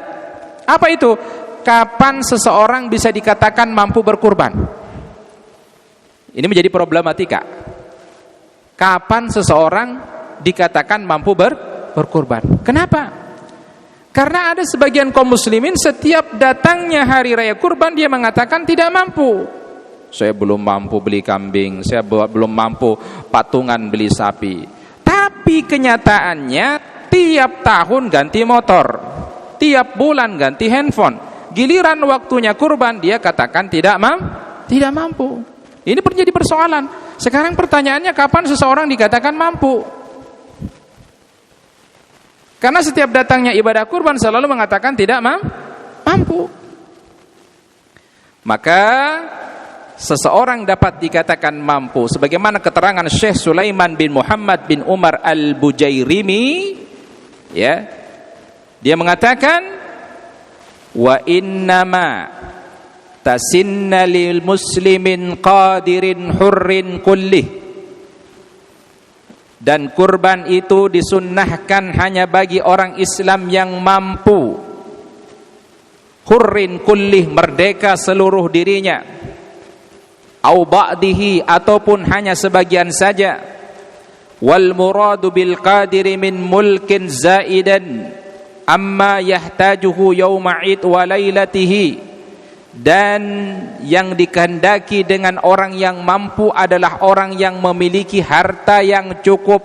Apa itu? Kapan seseorang bisa dikatakan mampu berkurban? Ini menjadi problematika. Kapan seseorang dikatakan mampu berkurban? Kenapa? Karena ada sebagian kaum muslimin setiap datangnya hari raya kurban dia mengatakan tidak mampu. Saya belum mampu beli kambing, saya belum mampu patungan beli sapi. Tapi kenyataannya tiap tahun ganti motor, tiap bulan ganti handphone. Giliran waktunya kurban dia katakan tidak mampu. Ini menjadi persoalan. Sekarang pertanyaannya, kapan seseorang dikatakan mampu? Karena setiap datangnya ibadah kurban selalu mengatakan tidak mampu. Maka seseorang dapat dikatakan mampu sebagaimana keterangan Syekh Sulaiman bin Muhammad bin Umar Al-Bujairimi, ya. Dia mengatakan, wa innama tasinna lil muslimin qadirin hurrin kullih. Dan kurban itu disunnahkan hanya bagi orang Islam yang mampu, hurrin kullih, merdeka seluruh dirinya, au ba'dihi, ataupun hanya sebagian saja. Wal muradu bil qadiri min mulkin zaidan amma yahtajuhu yawma id wa lailatihi. Dan yang dikehendaki dengan orang yang mampu adalah orang yang memiliki harta yang cukup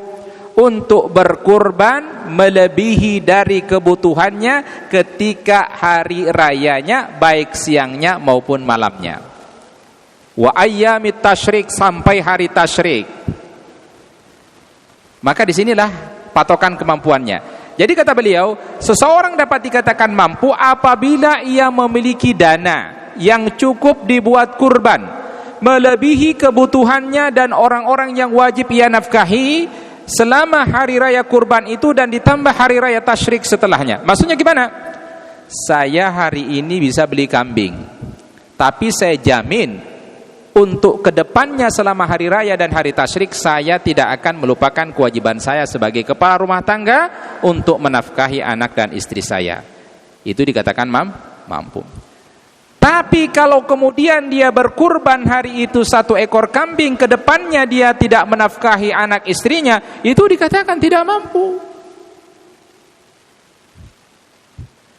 untuk berkurban melebihi dari kebutuhannya ketika hari rayanya, baik siangnya maupun malamnya. Wa ayyamit tasyrik, sampai hari tasyrik. Maka disinilah patokan kemampuannya. Jadi kata beliau, seseorang dapat dikatakan mampu apabila ia memiliki dana yang cukup dibuat kurban, melebihi kebutuhannya dan orang-orang yang wajib ia nafkahi selama hari raya kurban itu dan ditambah hari raya tasyrik setelahnya. Maksudnya gimana? Saya hari ini bisa beli kambing, tapi saya jamin untuk kedepannya selama hari raya dan hari tasyrik saya tidak akan melupakan kewajiban saya sebagai kepala rumah tangga untuk menafkahi anak dan istri saya. Itu dikatakan mampu. Tapi kalau kemudian dia berkurban hari itu 1 ekor kambing, kedepannya dia tidak menafkahi anak istrinya, itu dikatakan tidak mampu.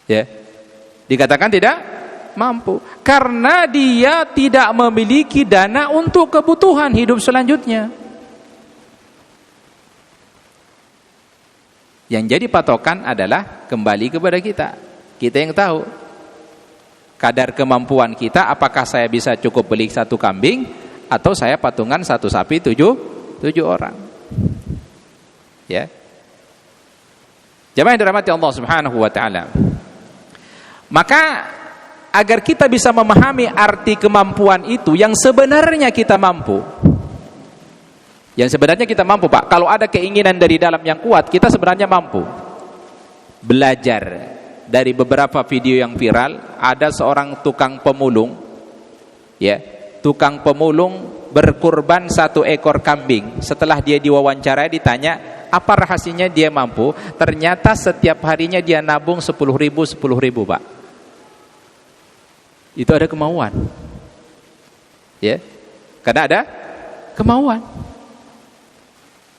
Ya. Dikatakan tidak mampu karena dia tidak memiliki dana untuk kebutuhan hidup selanjutnya. Yang jadi patokan adalah kembali kepada kita. Kita yang tahu kadar kemampuan kita, apakah saya bisa cukup beli 1 kambing atau saya patungan 1 sapi 7 orang. Ya. Jemaah yang dirahmati Allah Subhanahu wa taala. Maka agar kita bisa memahami arti kemampuan itu yang sebenarnya kita mampu. Yang sebenarnya kita mampu, Pak. Kalau ada keinginan dari dalam yang kuat, kita sebenarnya mampu. Belajar dari beberapa video yang viral, ada seorang tukang pemulung, ya, tukang pemulung berkurban 1 ekor kambing. Setelah dia diwawancarai ditanya, apa rahasianya dia mampu? Ternyata setiap harinya dia nabung 10.000, Pak. Itu ada kemauan. Ya. Karena ada kemauan.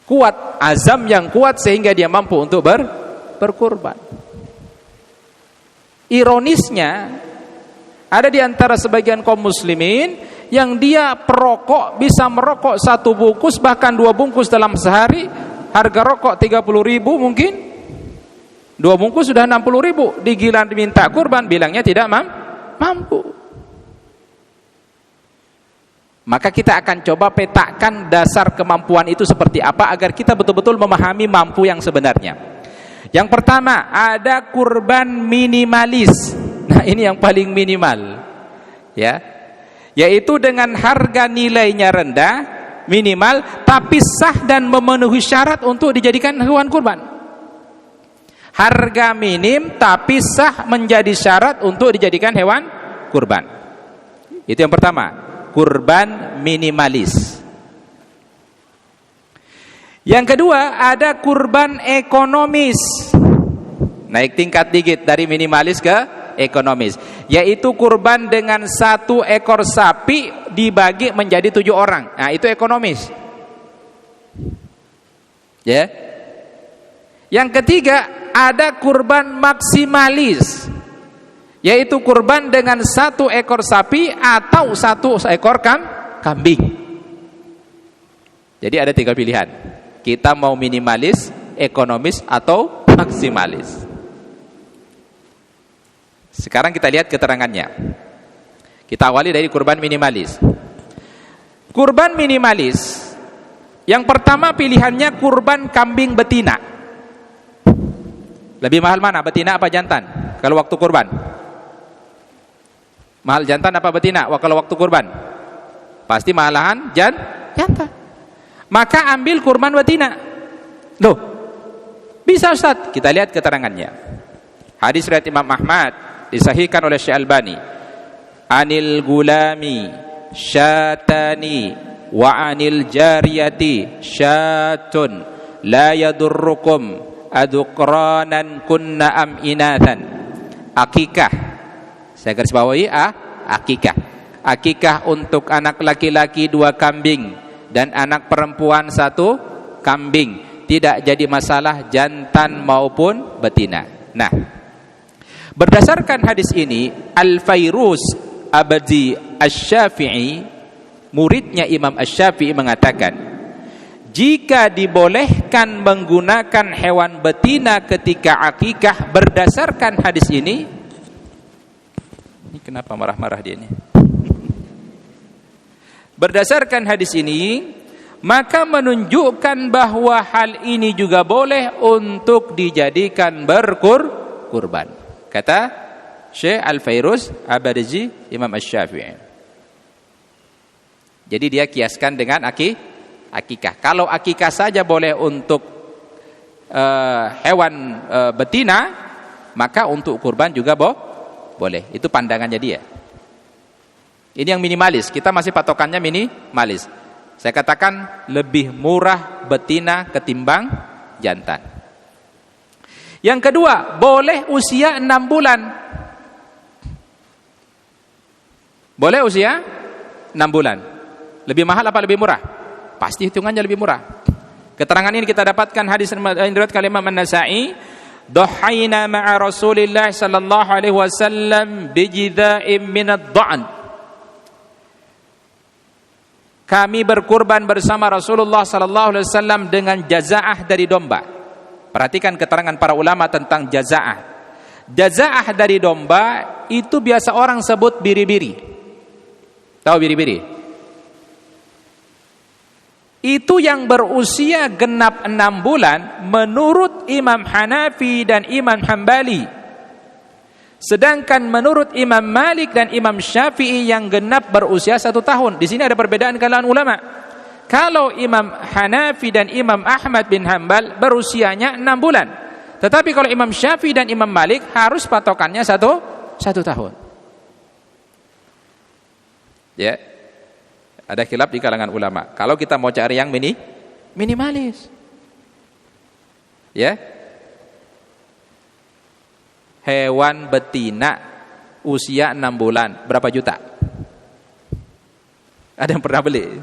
Kuat, azam yang kuat sehingga dia mampu untuk berkurban. Ironisnya, ada di antara sebagian kaum muslimin yang dia perokok, bisa merokok 1 bungkus bahkan 2 bungkus dalam sehari, harga rokok 30.000 mungkin, 2 bungkus sudah 60.000, digilan diminta kurban bilangnya tidak mampu. Maka kita akan coba petakan dasar kemampuan itu seperti apa agar kita betul-betul memahami mampu yang sebenarnya. Yang pertama, ada kurban minimalis. Nah, ini yang paling minimal. Ya. Yaitu dengan harga nilainya rendah, minimal, tapi sah dan memenuhi syarat untuk dijadikan hewan kurban. Harga minim tapi sah menjadi syarat untuk dijadikan hewan kurban. Itu yang pertama, kurban minimalis. Yang kedua, ada kurban ekonomis. Naik tingkat dikit dari minimalis ke ekonomis, yaitu kurban dengan 1 ekor sapi dibagi menjadi 7 orang. Nah, itu ekonomis. Ya. Yang ketiga, ada kurban maksimalis, yaitu kurban dengan 1 ekor sapi atau 1 ekor kambing. Jadi ada 3 pilihan. Kita mau minimalis, ekonomis, atau maksimalis. Sekarang kita lihat keterangannya. Kita awali dari kurban minimalis. Kurban minimalis, yang pertama pilihannya kurban kambing betina. Lebih mahal mana, betina apa jantan? Kalau waktu kurban, mahal jantan apa betina? Kalau waktu kurban, pasti malahan jantan. Maka ambil kurban betina. Loh, bisa Ustaz? Kita lihat keterangannya. Hadis riwayat Imam Ahmad, disahihkan oleh Syekh Albani. Anil gulami syatani wa anil jariyati syatun la yadurrukum adukranan kunna am inathan. Akikah, saya garis bawahi, akikah. Akikah untuk anak laki-laki 2 kambing dan anak perempuan 1 kambing. Tidak jadi masalah jantan maupun betina. Nah, berdasarkan hadis ini, Al-Fairuz Abadi Asy-Syafi'i, muridnya Imam Asy-Syafi'i, mengatakan, jika dibolehkan menggunakan hewan betina ketika akikah berdasarkan hadis ini kenapa marah-marah dia ini? Berdasarkan hadis ini, maka menunjukkan bahwa hal ini juga boleh untuk dijadikan berkurban. Kata Syekh Al-Fairuz Abadi Imam Asy-Syafi'i. Jadi dia kiaskan dengan akikah. Kalau akikah saja boleh untuk hewan betina, maka untuk kurban juga boleh. Itu pandangannya dia. Ini yang minimalis. Kita masih patokannya minimalis. Saya katakan lebih murah betina ketimbang jantan. Yang kedua, boleh usia 6 bulan. Boleh usia 6 bulan. Lebih mahal apa lebih murah? Pasti hitungannya lebih murah. Keterangan ini kita dapatkan hadis riwayat Imam An-Nasa'i, Dhahaina ma'a Rasulillah sallallahu alaihi wasallam bijidha'in min ad-dha'n. Kami berkurban bersama Rasulullah sallallahu alaihi wasallam dengan jazaah dari domba. Perhatikan keterangan para ulama tentang jazaah. Jazaah dari domba itu biasa orang sebut biri-biri. Tahu biri-biri? Itu yang berusia genap 6 bulan menurut Imam Hanafi dan Imam Hambali. Sedangkan menurut Imam Malik dan Imam Syafi'i yang genap berusia 1 tahun. Di sini ada perbedaan kalangan ulama. Kalau Imam Hanafi dan Imam Ahmad bin Hanbal berusianya 6 bulan. Tetapi kalau Imam Syafi'i dan Imam Malik harus patokannya 1 tahun. Ya. Ada khilaf di kalangan ulama. Kalau kita mau cari yang minimalis. Ya. Hewan betina usia 6 bulan, berapa juta? Ada yang pernah beli?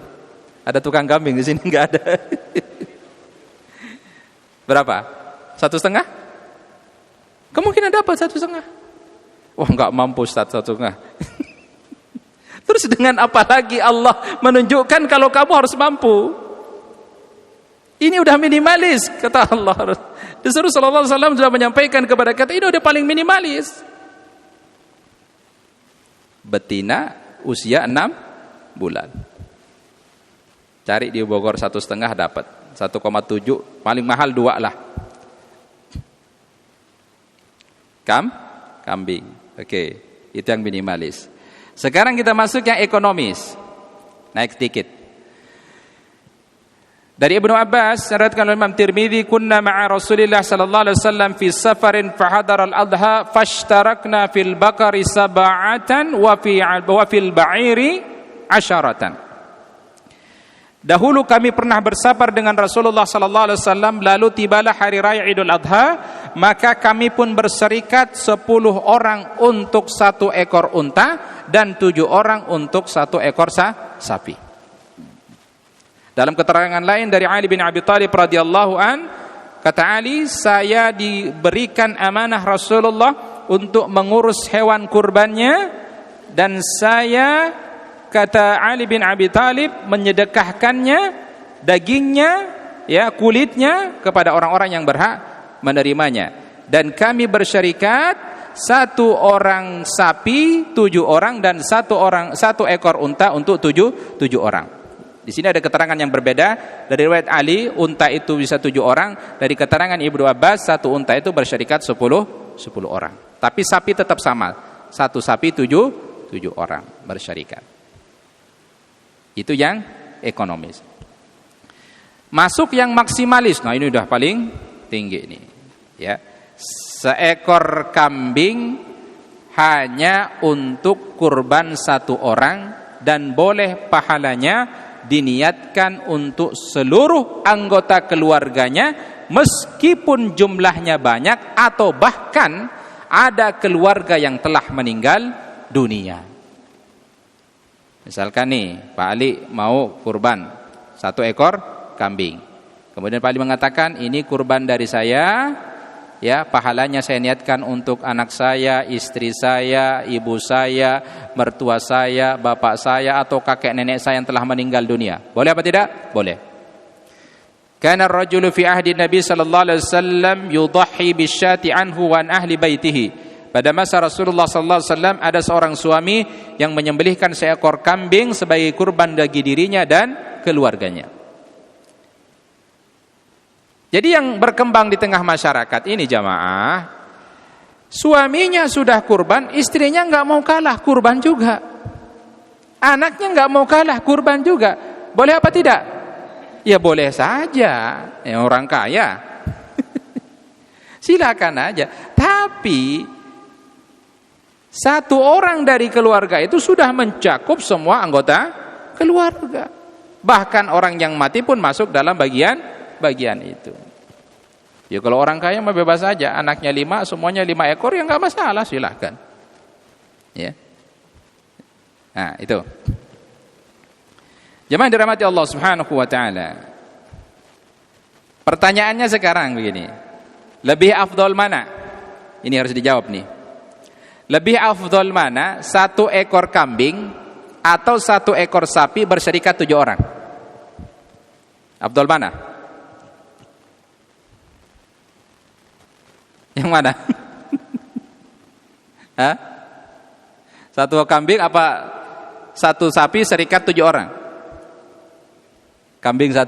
Ada tukang kambing di sini? Enggak ada. Berapa? 1,5? Kemungkinan dapat 1,5. Wah, enggak mampu Ustaz 1,5. Terus dengan apa lagi Allah menunjukkan kalau kamu harus mampu? Ini udah minimalis, kata Allah. Rasulullah sallallahu alaihi wasallam sudah menyampaikan kepada kita, ini udah paling minimalis. Betina usia 6 bulan. Cari di Bogor 1,5 dapat. 1,7 paling mahal 2 lah. Kambing. Oke, itu yang minimalis. Sekarang kita masuk yang ekonomis. Naik sedikit. Dari Ibnu Abbas, diriwayatkan oleh Imam Tirmidzi, kunna ma'a Rasulillah sallallahu alaihi wasallam fi safarin fahadara al-adha fashtarakna fil baqari sab'atan wa fil ba'iri 'asharatan. Dahulu kami pernah bersafar dengan Rasulullah sallallahu alaihi wasallam, lalu tibalah hari raya Idul Adha, maka kami pun berserikat 10 orang untuk 1 ekor unta dan 7 orang untuk 1 ekor sapi. Dalam keterangan lain dari Ali bin Abi Thalib radhiyallahu an, kata Ali, saya diberikan amanah Rasulullah untuk mengurus hewan kurbannya, dan saya, kata Ali bin Abi Thalib, menyedekahkannya, dagingnya, ya, kulitnya kepada orang-orang yang berhak menerimanya. Dan kami bersyarikat 1 orang sapi 7 orang dan 1 ekor unta untuk 7 orang. Di sini ada keterangan yang berbeda. Dari riwayat Ali, unta itu bisa 7 orang. Dari keterangan Ibnu Abbas, 1 unta itu bersyarikat 10 orang. Tapi sapi tetap sama. 1 sapi 7 orang bersyarikat. Itu yang ekonomis. Masuk yang maksimalis. Nah, ini udah paling tinggi ini. Ya. Seekor kambing hanya untuk kurban 1 orang dan boleh pahalanya diniatkan untuk seluruh anggota keluarganya meskipun jumlahnya banyak atau bahkan ada keluarga yang telah meninggal dunia. Misalkan nih, Pak Ali mau kurban 1 ekor kambing. Kemudian Pak Ali mengatakan, ini kurban dari saya, ya, pahalanya saya niatkan untuk anak saya, istri saya, ibu saya, mertua saya, bapak saya, atau kakek nenek saya yang telah meninggal dunia. Boleh apa tidak? Boleh. Kana ar-rajulu fi ahdi Nabi sallallahu alaihi wasallam yudhhi bisyati anhu wa an ahli baitihi. Pada masa Rasulullah sallallahu alaihi wasallam ada seorang suami yang menyembelihkan seekor kambing sebagai kurban bagi dirinya dan keluarganya. Jadi yang berkembang di tengah masyarakat ini jamaah, suaminya sudah kurban, istrinya nggak mau kalah kurban juga, anaknya nggak mau kalah kurban juga. Boleh apa tidak? Ya boleh saja, ya, orang kaya. Silakan aja. Tapi 1 orang dari keluarga itu sudah mencakup semua anggota keluarga. Bahkan orang yang mati pun masuk dalam bagian itu. Ya kalau orang kaya mah bebas saja, anaknya 5, semuanya 5 ekor, ya nggak masalah, silahkan. Ya. Nah, itu. Jemaah dirahmati Allah Subhanahu wa taala. Pertanyaannya sekarang begini. Lebih afdol mana? Ini harus dijawab nih. Lebih afdol mana? 1 ekor kambing atau 1 ekor sapi berserikat 7 orang? Afdol mana? Yang mana? Hah? 1 kambing apa 1 sapi serikat 7 orang? Kambing 1.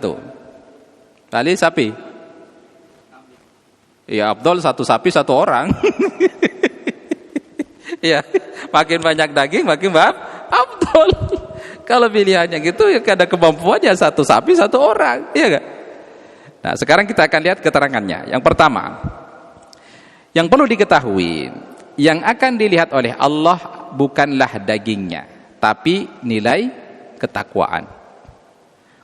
Tali sapi. Iya, afdol 1 sapi 1 orang. Iya, makin banyak daging makin afdol. Kalau pilihannya gitu ya ada kemampuannya 1 sapi 1 orang, iya enggak? Nah, sekarang kita akan lihat keterangannya. Yang pertama, yang perlu diketahui, yang akan dilihat oleh Allah bukanlah dagingnya, tapi nilai ketakwaan.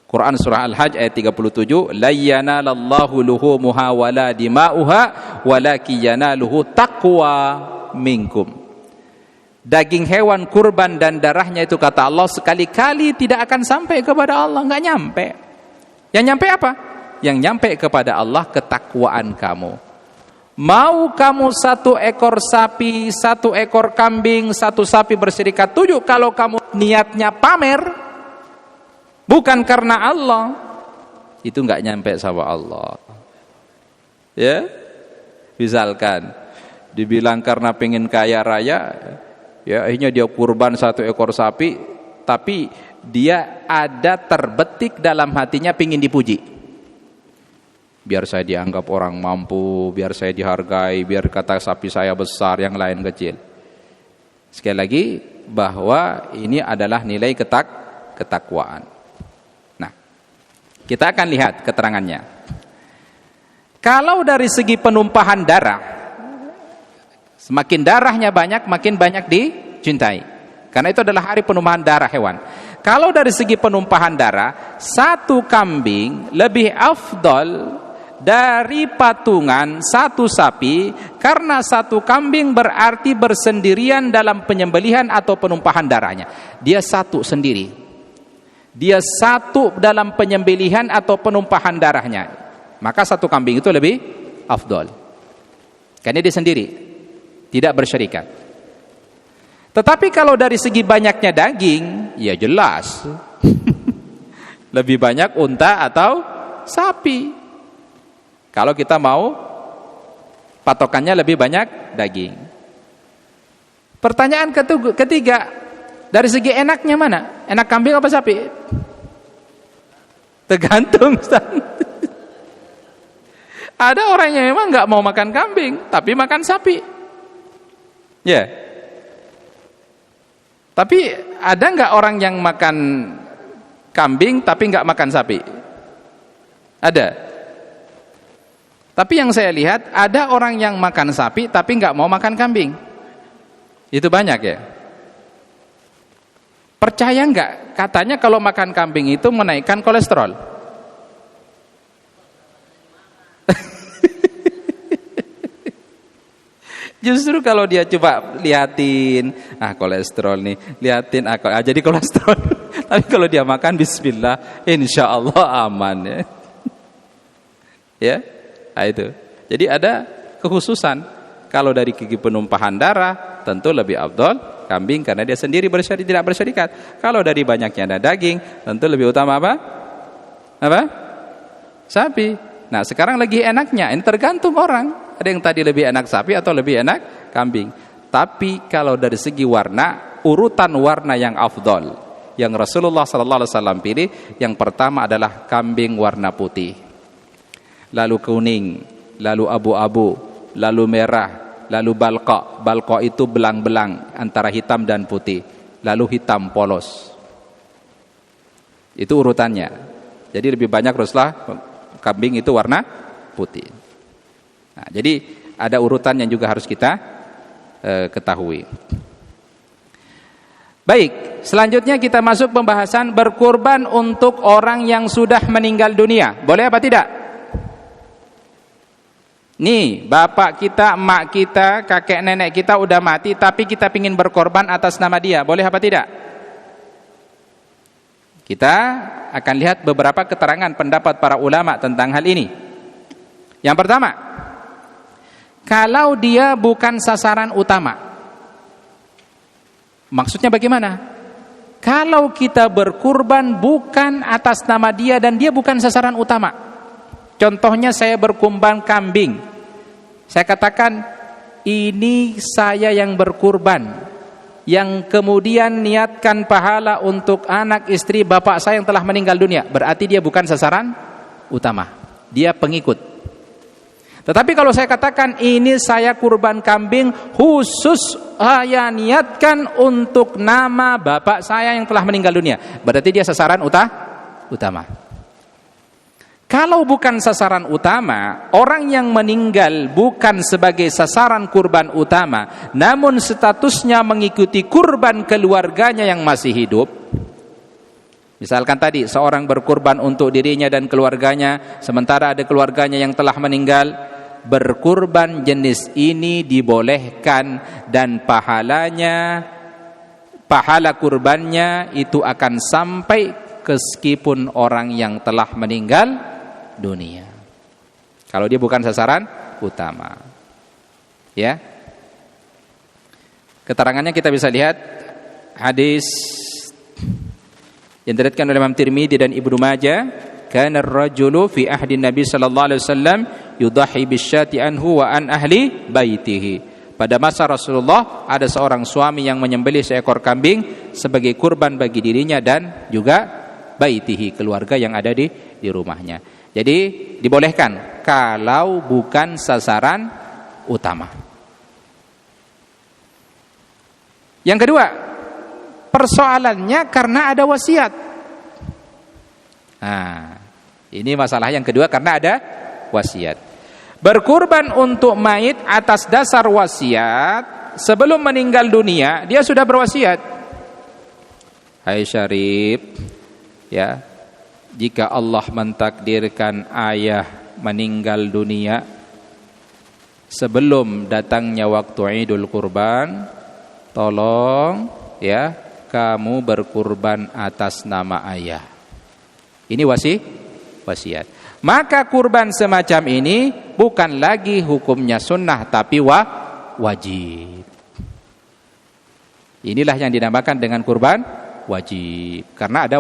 Quran surah Al-Hajj ayat 37, la yanalallahu luhumuha wala dima'uha walakin yanaluhu taqwa minkum. Daging hewan kurban dan darahnya itu kata Allah sekali-kali tidak akan sampai kepada Allah, enggak nyampe. Yang nyampe apa? Yang nyampe kepada Allah ketakwaan kamu. Mau kamu 1 ekor sapi, 1 ekor kambing, 1 sapi berserikat 7, kalau kamu niatnya pamer bukan karena Allah, itu enggak nyampe sama Allah. Ya, misalkan dibilang karena pengen kaya raya, ya akhirnya dia kurban 1 ekor sapi, tapi dia ada terbetik dalam hatinya pengin dipuji. Biar saya dianggap orang mampu, biar saya dihargai, biar kata sapi saya besar, yang lain kecil. Sekali lagi, bahwa ini adalah nilai ketakwaan. Nah, kita akan lihat keterangannya. Kalau dari segi penumpahan darah, semakin darahnya banyak, makin banyak dicintai. Karena itu adalah hari penumpahan darah hewan. Kalau dari segi penumpahan darah, 1 kambing lebih afdol dari patungan 1 sapi, karena 1 kambing berarti bersendirian dalam penyembelihan atau penumpahan darahnya. Dia 1 sendiri. Dia 1 dalam penyembelihan atau penumpahan darahnya. Maka 1 kambing itu lebih afdol. Karena dia sendiri, tidak bersyarikat. Tetapi kalau dari segi banyaknya daging, ya jelas lebih banyak unta atau sapi. Kalau kita mau patokannya lebih banyak daging. Pertanyaan ketiga, dari segi enaknya mana? Enak kambing apa sapi? Tergantung. Ada orang yang memang nggak mau makan kambing, tapi makan sapi. Ya. Tapi ada nggak orang yang makan kambing tapi nggak makan sapi? Ada. Tapi yang saya lihat ada orang yang makan sapi tapi nggak mau makan kambing. Itu banyak ya. Percaya nggak? Katanya kalau makan kambing itu menaikkan kolesterol. Justru kalau dia coba liatin, kolesterol nih, liatin jadi kolesterol. Tapi kalau dia makan bismillah, insya Allah aman ya. Ya. Nah, itu. Jadi ada kekhususan. Kalau dari gigi penumpahan darah, tentu lebih afdol kambing karena dia sendiri tidak bersyarikat. Kalau dari banyaknya ada daging, tentu lebih utama apa? Apa? Sapi. Nah, sekarang lagi enaknya, ini tergantung orang. Ada yang tadi lebih enak sapi atau lebih enak kambing. Tapi kalau dari segi warna, urutan warna yang afdol, yang Rasulullah SAW pilih, yang pertama adalah kambing warna putih, lalu kuning, lalu abu-abu, lalu merah, lalu balqa. Balqa itu belang-belang antara hitam dan putih, lalu hitam polos. Itu urutannya. Jadi lebih banyak Rasulullah kambing itu warna putih. Nah, jadi ada urutan yang juga harus kita ketahui. Baik, selanjutnya kita masuk pembahasan berkurban untuk orang yang sudah meninggal dunia. Boleh apa tidak? Nih, bapak kita, emak kita, kakek nenek kita udah mati, tapi kita ingin berkorban atas nama dia. Boleh apa tidak? Kita akan lihat beberapa keterangan pendapat para ulama tentang hal ini. Yang pertama, kalau dia bukan sasaran utama. Maksudnya bagaimana? Kalau kita berkurban bukan atas nama dia dan dia bukan sasaran utama. Contohnya saya berkurban kambing. Saya katakan, ini saya yang berkurban, yang kemudian niatkan pahala untuk anak istri bapak saya yang telah meninggal dunia. Berarti dia bukan sasaran utama, dia pengikut. Tetapi kalau saya katakan ini saya kurban kambing khusus saya niatkan untuk nama bapak saya yang telah meninggal dunia, berarti dia sasaran utama. Kalau bukan sasaran utama, orang yang meninggal bukan sebagai sasaran kurban utama, namun statusnya mengikuti kurban keluarganya yang masih hidup. Misalkan tadi seorang berkurban untuk dirinya dan keluarganya, sementara ada keluarganya yang telah meninggal, berkurban jenis ini dibolehkan dan pahala kurbannya itu akan sampai meskipun orang yang telah meninggal dunia. Kalau dia bukan sasaran utama. Ya. Keterangannya kita bisa lihat hadis yang diriwayatkan oleh Imam Tirmidzi dan Ibnu Majah, kana ar-rajulu fi ahdi Nabi sallallahu alaihi wasallam yudhi bisyati anhu wa an ahli baitihi. Pada masa Rasulullah ada seorang suami yang menyembelih seekor kambing sebagai kurban bagi dirinya dan juga baitihi, keluarga yang ada di rumahnya. Jadi dibolehkan kalau bukan sasaran utama. Yang kedua, persoalannya karena ada wasiat. Nah, ini masalah yang kedua karena ada wasiat. Berkurban untuk mayit atas dasar wasiat, sebelum meninggal dunia dia sudah berwasiat. Hai Syarif, ya, jika Allah mentakdirkan ayah meninggal dunia sebelum datangnya waktu Idul Kurban, tolong ya kamu berkurban atas nama ayah. Ini wasiat. Maka kurban semacam ini bukan lagi hukumnya sunnah tapi wajib. Inilah yang dinamakan dengan kurban wajib karena ada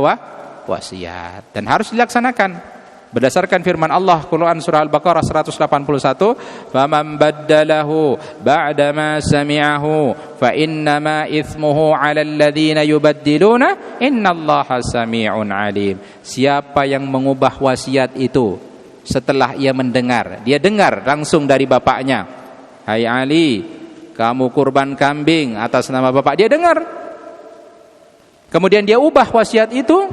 wasiat dan harus dilaksanakan berdasarkan firman Allah Quran surah Al-Baqarah 181, faman baddalahu ba'da ma sami'ahu fa innama ithmuhu 'alal ladzina yubaddiluna innallaha sami'un 'alim. Siapa yang mengubah wasiat itu setelah ia mendengar, dia dengar langsung dari bapaknya, hai Ali, kamu kurban kambing atas nama bapak, dia dengar. Kemudian dia ubah wasiat itu.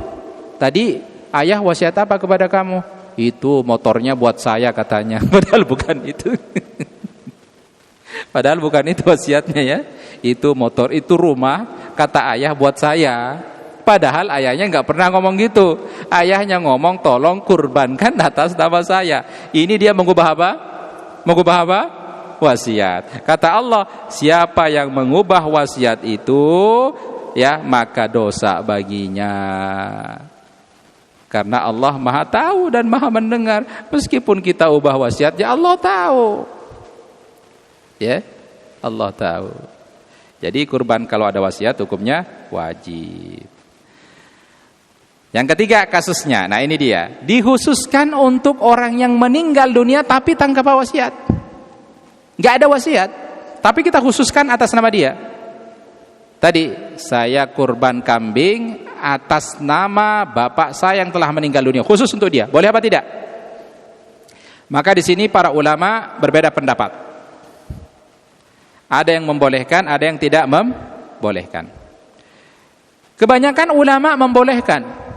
Tadi ayah wasiat apa kepada kamu? Itu motornya buat saya katanya. Padahal bukan itu. Padahal bukan itu wasiatnya ya. Itu motor, itu rumah, kata ayah buat saya. Padahal ayahnya nggak pernah ngomong gitu. Ayahnya ngomong tolong kurbankan atas nama saya. Ini dia mengubah apa? Mengubah apa? Wasiat. Kata Allah, siapa yang mengubah wasiat itu, ya maka dosa baginya. Karena Allah Maha tahu dan Maha mendengar. Meskipun kita ubah wasiat, ya Allah tahu. Ya, Allah tahu. Jadi kurban kalau ada wasiat hukumnya wajib. Yang ketiga kasusnya, nah ini dia. Dikhususkan untuk orang yang meninggal dunia tapi tanpa wasiat. Gak ada wasiat, tapi kita khususkan atas nama dia. Tadi saya kurban kambing atas nama bapak saya yang telah meninggal dunia, khusus untuk dia. Boleh apa tidak? Maka di sini para ulama berbeda pendapat. Ada yang membolehkan, ada yang tidak membolehkan. Kebanyakan ulama membolehkan.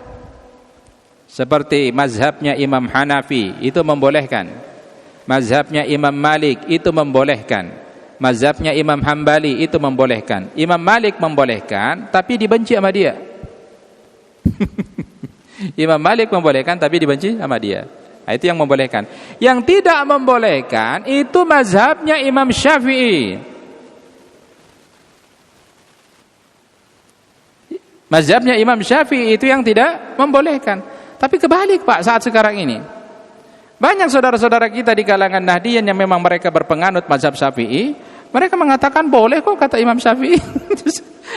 Seperti mazhabnya Imam Hanafi itu membolehkan. Mazhabnya Imam Malik itu membolehkan. Mazhabnya Imam Hambali itu membolehkan. Imam Malik membolehkan tapi dibenci sama dia. Imam Malik membolehkan tapi dibenci sama dia. Nah, itu yang membolehkan. Yang tidak membolehkan itu mazhabnya Imam Syafi'i. Mazhabnya Imam Syafi'i itu yang tidak membolehkan. Tapi kebalik Pak saat sekarang ini. Banyak saudara-saudara kita di kalangan Nahdliyin yang memang mereka berpenganut mazhab Syafi'i, mereka mengatakan boleh kok kata Imam Syafi'i.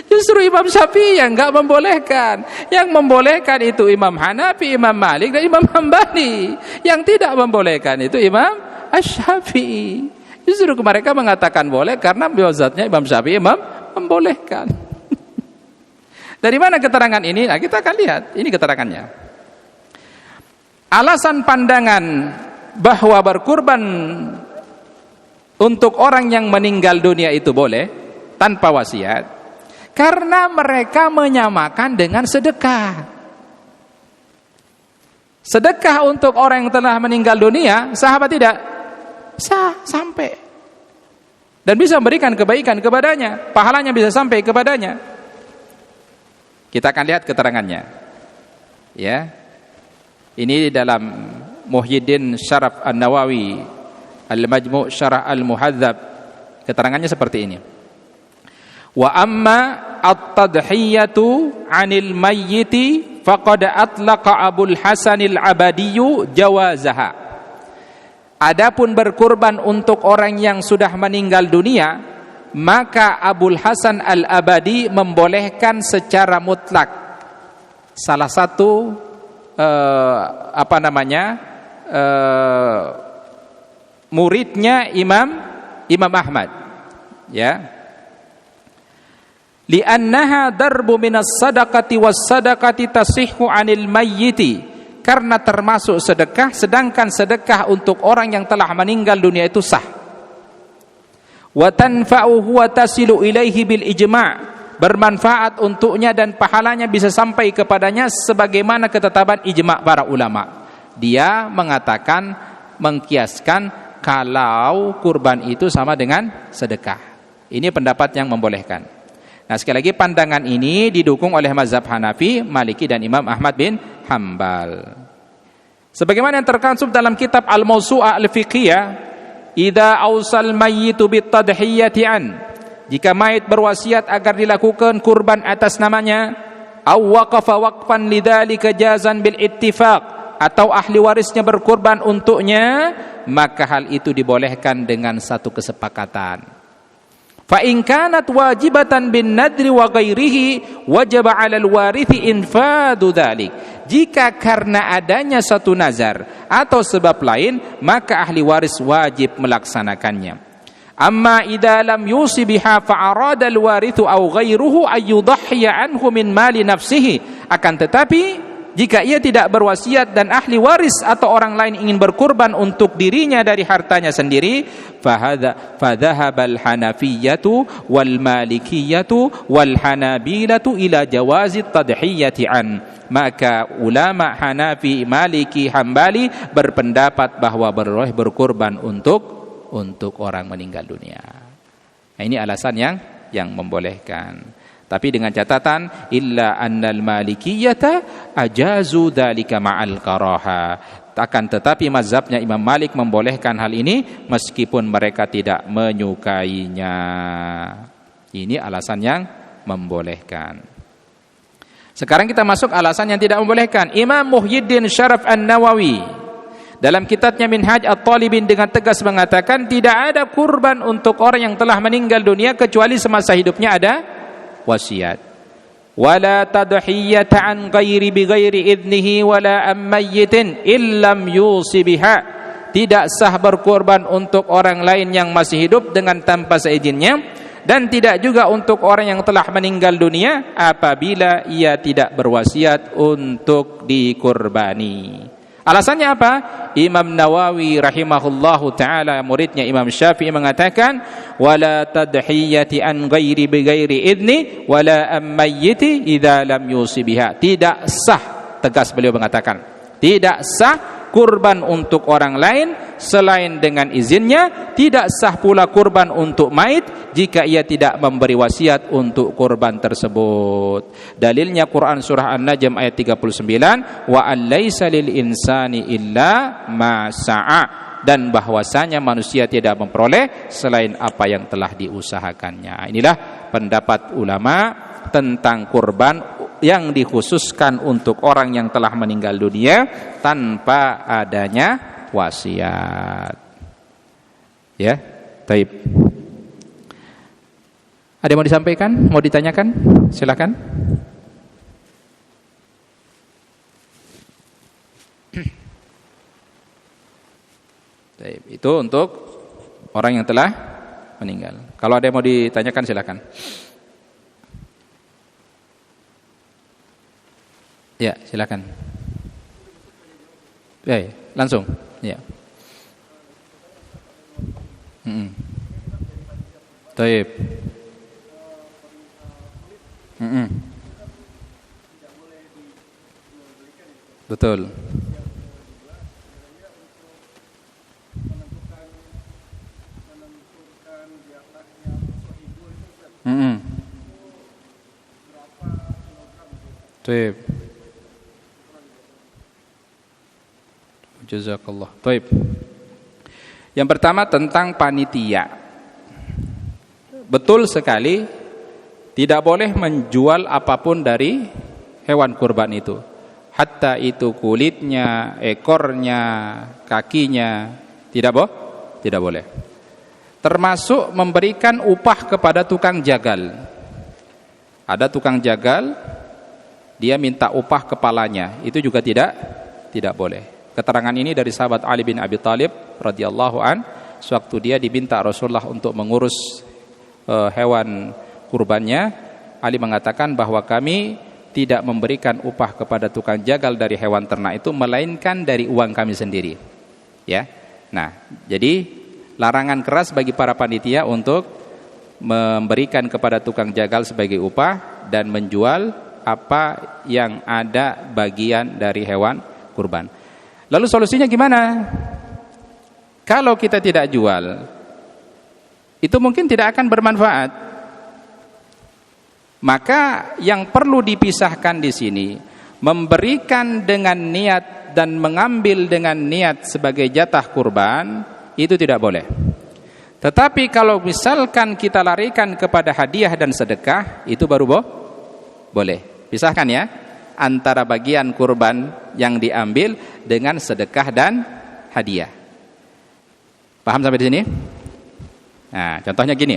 Justru Imam Syafi'i yang enggak membolehkan. Yang membolehkan itu Imam Hanafi, Imam Malik, dan Imam Hambali. Yang tidak membolehkan itu Imam Asy-Syafi'i. Justru mereka mengatakan boleh karena mazhabnya Imam Syafi'i membolehkan. Dari mana keterangan ini? Nah, kita akan lihat. Ini keterangannya. Alasan pandangan bahwa berkurban untuk orang yang meninggal dunia itu boleh tanpa wasiat, karena mereka menyamakan dengan sedekah. Sedekah untuk orang yang telah meninggal dunia, sah apa tidak? Sah, sampai. Dan bisa memberikan kebaikan kepadanya, pahalanya bisa sampai kepadanya. Kita akan lihat keterangannya. Ya. Ini dalam Muhyiddin Syaraf An-Nawawi Al-Majmu' Syarah Al-Muhadzab. Keterangannya seperti ini. Wa amma at-tadhiyatu 'anil mayyiti faqad atlaqa Abul Hasan Al-Abadi jawazaha. Adapun berkurban untuk orang yang sudah meninggal dunia, maka Abul Hasan Al-Abadi membolehkan secara mutlak. Salah satu muridnya Imam Ahmad, ya. Li'annaha darbu minas sadaqati was sadaqati tasihhu 'anil mayyiti, karena termasuk sedekah, sedangkan sedekah untuk orang yang telah meninggal dunia itu sah. Wa tanfa'uhu wa tasilu ilaihi bil ijma', bermanfaat untuknya dan pahalanya bisa sampai kepadanya sebagaimana ketetapan ijma' para ulama. Dia mengatakan, mengkiaskan kalau kurban itu sama dengan sedekah. Ini pendapat yang membolehkan. Nah, sekali lagi pandangan ini didukung oleh mazhab Hanafi, Maliki dan Imam Ahmad bin Hambal. Sebagaimana yang terkandung dalam kitab Al-Mawsu'ah Al-Fiqhiyah, idza awsal mayyitu bitadhiyati an, jika mayit berwasiat agar dilakukan kurban atas namanya, aw waqafa waqfan lidzalika jazan bil ittifaq, atau ahli warisnya berkurban untuknya, maka hal itu dibolehkan dengan satu kesepakatan. Fa in kanat wajibatan bin nadri wa ghairihi wajaba 'alal warithi infadu dzalik. Jika karena adanya satu nazar atau sebab lain, maka ahli waris wajib melaksanakannya. Amma idza lam yusi biha fa arada al-warithu aw ghairuhu ay yudhhiya anhu min mali nafsihi, akan tetapi jika ia tidak berwasiat dan ahli waris atau orang lain ingin berkurban untuk dirinya dari hartanya sendiri, fadhahabal hanafiyyatu wal malikiyatu wal hanabilatu ila jawazi tadhiyati an, maka ulama Hanafi, Maliki, Hambali berpendapat bahwa boleh berkurban untuk orang meninggal dunia. Nah, ini alasan yang membolehkan. Tapi dengan catatan illa annal malikiyata ajazu dzalika ma'al karaha. Akan tetapi mazhabnya Imam Malik membolehkan hal ini meskipun mereka tidak menyukainya. Ini alasan yang membolehkan. Sekarang kita masuk alasan yang tidak membolehkan. Imam Muhyiddin Syaraf An-Nawawi dalam kitabnya Minhaj At-Talibin dengan tegas mengatakan tidak ada kurban untuk orang yang telah meninggal dunia kecuali semasa hidupnya ada wasiat. Wala tadhiyata an ghairi bighairi idnihi wala am mayyitin illam yusi biha. Tidak sah berkorban untuk orang lain yang masih hidup dengan tanpa seizinnya, dan tidak juga untuk orang yang telah meninggal dunia apabila ia tidak berwasiat untuk dikurbani. Alasannya apa? Imam Nawawi rahimahullahu ta'ala, muridnya Imam Syafi'i, mengatakan wala tadhiyati an ghairi bighairi idni wala am mayyiti idza lam yusi biha. Tidak sah, tegas beliau mengatakan, tidak sah kurban untuk orang lain selain dengan izinnya, tidak sah pula kurban untuk mayit jika ia tidak memberi wasiat untuk kurban tersebut. Dalilnya Quran surah An-Najm ayat 39, wa allaisa lil insani illa ma sa'a, dan bahwasanya manusia tidak memperoleh selain apa yang telah diusahakannya. Inilah pendapat ulama tentang kurban yang dikhususkan untuk orang yang telah meninggal dunia tanpa adanya wasiat. Ya, taib. Ada yang mau disampaikan? Mau ditanyakan? Silakan. Taib. Itu untuk orang yang telah meninggal. Kalau ada yang mau ditanyakan silakan. Ya, silakan. Ya, langsung. Ya. Taib. Betul. Taib. Jazakallah. Taib. Yang pertama tentang panitia. Betul sekali, tidak boleh menjual apapun dari hewan kurban itu. Hatta itu kulitnya, ekornya, kakinya, tidak boleh. Termasuk memberikan upah kepada tukang jagal. Ada tukang jagal, dia minta upah kepalanya, itu juga tidak boleh. Keterangan ini dari sahabat Ali bin Abi Thalib radhiyallahu an, sewaktu dia diminta Rasulullah untuk mengurus hewan kurbannya, Ali mengatakan bahwa kami tidak memberikan upah kepada tukang jagal dari hewan ternak itu, melainkan dari uang kami sendiri. Ya, nah, jadi larangan keras bagi para panitia untuk memberikan kepada tukang jagal sebagai upah dan menjual apa yang ada bagian dari hewan kurban. Lalu solusinya gimana? Kalau kita tidak jual, itu mungkin tidak akan bermanfaat. Maka yang perlu dipisahkan di sini, memberikan dengan niat dan mengambil dengan niat sebagai jatah kurban, itu tidak boleh. Tetapi kalau misalkan kita larikan kepada hadiah dan sedekah, itu baru boleh. Pisahkan ya, antara bagian kurban yang diambil dengan sedekah dan hadiah. Paham sampai di sini? Nah, contohnya gini.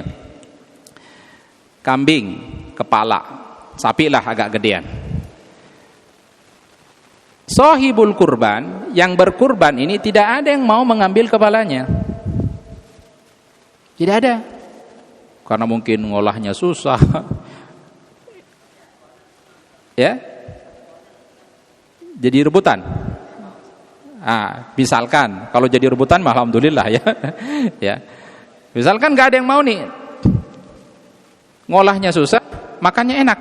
Kambing, kepala, sapi lah agak gedean. Sohibul kurban, yang berkurban ini tidak ada yang mau mengambil kepalanya. Tidak ada. Karena mungkin ngolahnya susah. Ya. Jadi rebutan. Misalkan kalau jadi rebutan, alhamdulillah ya. Ya. Misalkan nggak ada yang mau nih, ngolahnya susah, makannya enak.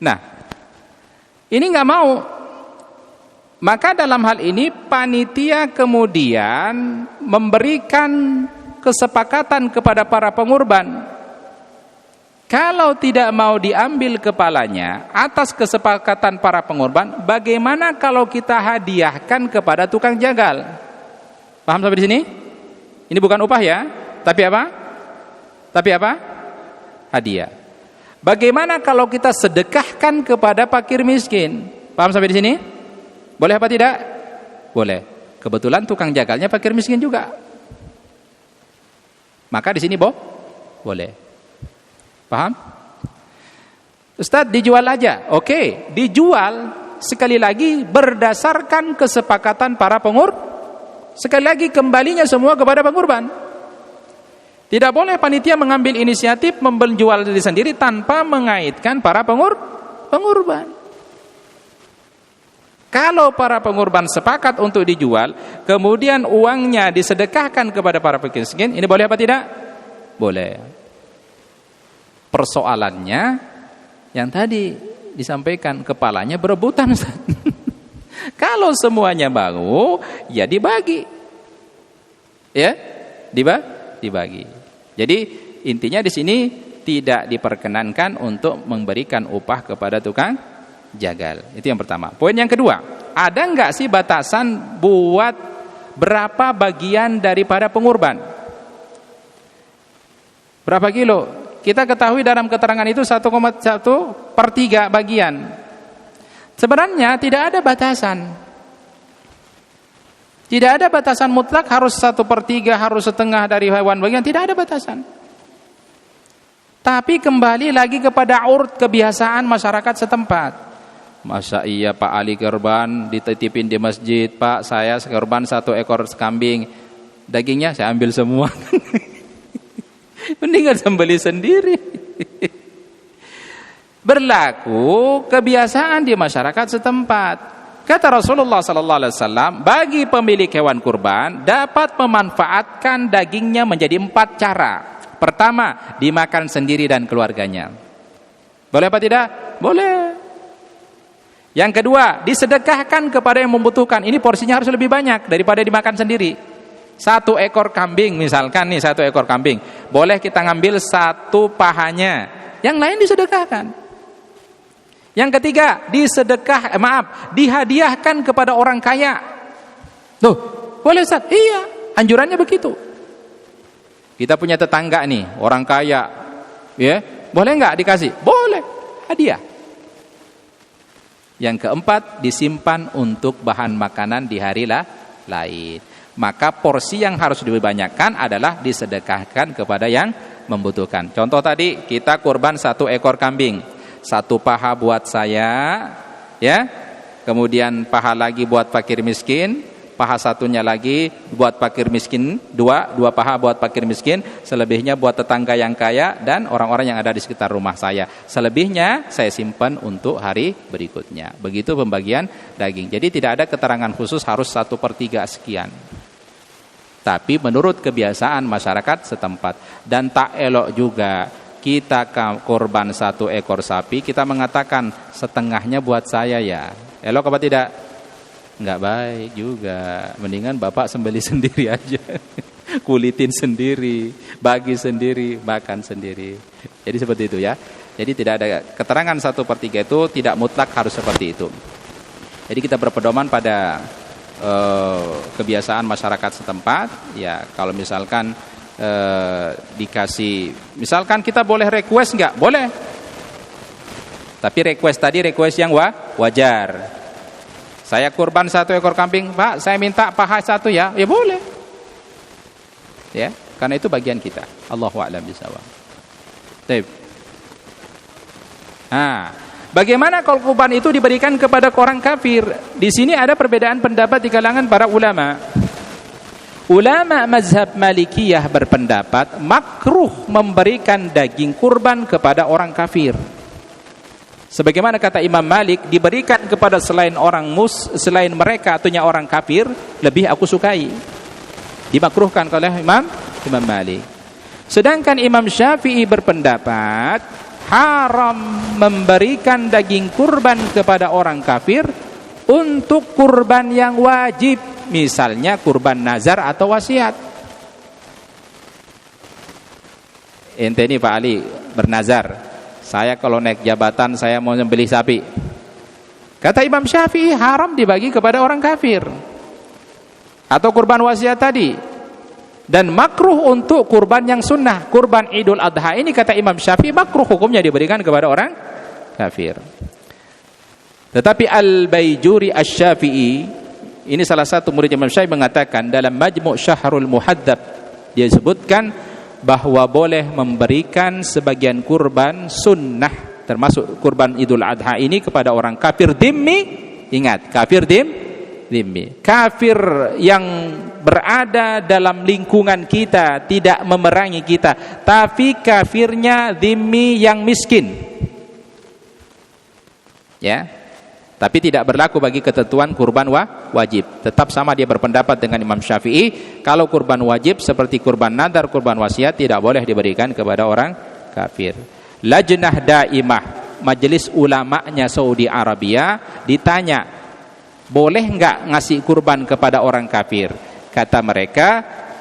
Nah, ini nggak mau. Maka dalam hal ini panitia kemudian memberikan kesepakatan kepada para pengurban. Kalau tidak mau diambil kepalanya atas kesepakatan para pengurban, bagaimana kalau kita hadiahkan kepada tukang jagal? Paham sampai di sini? Ini bukan upah ya, tapi apa? Hadiah. Bagaimana kalau kita sedekahkan kepada fakir miskin? Paham sampai di sini? Boleh apa tidak? Boleh. Kebetulan tukang jagalnya fakir miskin juga. Maka di sini boleh. Paham? Ustaz, dijual aja. Oke, dijual sekali lagi berdasarkan kesepakatan para sekali lagi kembalinya semua kepada pengurban. Tidak boleh panitia mengambil inisiatif menjual diri sendiri tanpa mengaitkan para pengurban. Kalau para pengurban sepakat untuk dijual, kemudian uangnya disedekahkan kepada para fakir miskin, ini boleh apa tidak? Boleh. Persoalannya yang tadi disampaikan, kepalanya berebutan. Kalau semuanya mau, ya dibagi. Ya, dibagi. Jadi intinya di sini tidak diperkenankan untuk memberikan upah kepada tukang jagal. Itu yang pertama. Poin yang kedua, ada enggak sih batasan buat berapa bagian daripada pengurban? Berapa kilo? Kita ketahui dalam keterangan itu 1,1/3 bagian. Sebenarnya tidak ada batasan. Tidak ada batasan mutlak harus 1/3, harus setengah dari hewan bagian, tidak ada batasan. Tapi kembali lagi kepada urut kebiasaan masyarakat setempat. Masa iya Pak Ali kurban dititipin di masjid, Pak saya kurban 1 ekor kambing, dagingnya saya ambil semua. Mendingan sembelih sendiri. Berlaku kebiasaan di masyarakat setempat. Kata Rasulullah sallallahu alaihi wasallam, bagi pemilik hewan kurban dapat memanfaatkan dagingnya menjadi 4 cara. Pertama, dimakan sendiri dan keluarganya. Boleh apa tidak? Boleh. Yang kedua, disedekahkan kepada yang membutuhkan. Ini porsinya harus lebih banyak daripada dimakan sendiri. 1 ekor kambing misalkan nih, 1 ekor kambing, boleh kita ngambil 1 pahanya, yang lain disedekahkan. Yang ketiga, dihadiahkan kepada orang kaya. Tuh, boleh Ustaz? Iya, anjurannya begitu. Kita punya tetangga nih, orang kaya, ya, boleh nggak dikasih? Boleh, hadiah. Yang keempat, disimpan untuk bahan makanan di hari lain. Maka porsi yang harus dibanyakkan adalah disedekahkan kepada yang membutuhkan. Contoh tadi, kita kurban 1 ekor kambing, 1 paha buat saya, ya, kemudian paha lagi buat fakir miskin, paha satunya lagi buat fakir miskin, 2 paha buat fakir miskin, selebihnya buat tetangga yang kaya dan orang-orang yang ada di sekitar rumah saya. Selebihnya saya simpan untuk hari berikutnya. Begitu pembagian daging. Jadi tidak ada keterangan khusus harus 1/3 sekian. Tapi menurut kebiasaan masyarakat setempat. Dan tak elok juga kita korban 1 ekor sapi, kita mengatakan setengahnya buat saya ya. Elok apa tidak? Enggak baik juga. Mendingan Bapak sembelih sendiri aja. Kulitin sendiri, bagi sendiri, makan sendiri. Jadi seperti itu ya. Jadi tidak ada keterangan 1/3 itu tidak mutlak harus seperti itu. Jadi kita berpedoman pada kebiasaan masyarakat setempat. Ya, kalau misalkan dikasih, misalkan kita boleh request enggak? Boleh. Tapi request yang wajar. Saya kurban 1 ekor kambing, Pak, saya minta paha 1 ya. Ya boleh. Ya, karena itu bagian kita. Allahu a'lam bishawab. Baik. Nah, bagaimana kalau kurban itu diberikan kepada orang kafir? Di sini ada perbedaan pendapat di kalangan para ulama. Ulama mazhab Malikiyah berpendapat makruh memberikan daging kurban kepada orang kafir. Sebagaimana kata Imam Malik, diberikan kepada selain mereka ataunya orang kafir lebih aku sukai. Dimakruhkan oleh Imam Malik. Sedangkan Imam Syafi'i berpendapat haram memberikan daging kurban kepada orang kafir untuk kurban yang wajib, misalnya kurban nazar atau wasiat. Ente ini Pak Ali bernazar, saya kalau naik jabatan saya mau membeli sapi. Kata Imam Syafi'i haram dibagi kepada orang kafir. Atau kurban wasiat tadi. Dan makruh untuk kurban yang sunnah, kurban Idul Adha ini kata Imam Syafi'i makruh hukumnya diberikan kepada orang kafir. Tetapi Al-Baijuri Asy-Syafi'i, ini salah satu murid Imam Syafi'i, mengatakan dalam Majmu' Syahrul Muhadzab dia sebutkan bahwa boleh memberikan sebagian kurban sunnah termasuk kurban Idul Adha ini kepada orang kafir dhimmi. Ingat, kafir dhimmi, kafir yang berada dalam lingkungan kita, tidak memerangi kita, tapi kafirnya dhimmi yang miskin, ya. Tapi tidak berlaku bagi ketentuan kurban wajib. Tetap sama dia berpendapat dengan Imam Syafi'i. Kalau kurban wajib seperti kurban nadar, kurban wasiat tidak boleh diberikan kepada orang kafir. Lajnah Daimah, majelis ulamanya Saudi Arabia, ditanya, boleh enggak ngasih kurban kepada orang kafir? Kata mereka,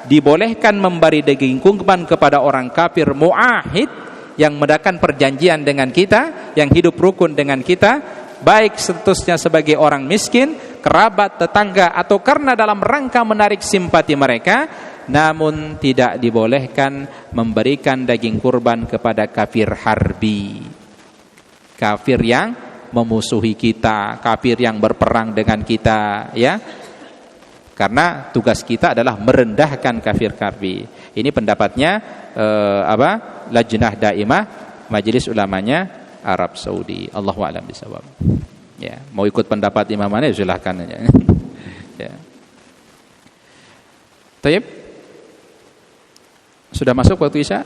dibolehkan memberi daging kurban kepada orang kafir mu'ahid, yang mengadakan perjanjian dengan kita, yang hidup rukun dengan kita, baik statusnya sebagai orang miskin, kerabat, tetangga, atau karena dalam rangka menarik simpati mereka. Namun tidak dibolehkan memberikan daging kurban kepada kafir harbi, kafir yang memusuhi kita, kafir yang berperang dengan kita, ya. Karena tugas kita adalah merendahkan kafir-kafir. Ini pendapatnya Lajnah Daimah Majelis Ulamanya Arab Saudi. Allahu a'lam bishawab. Ya, mau ikut pendapat imam mana ya silahkan aja. Ya. Taib. Sudah masuk waktu Isya?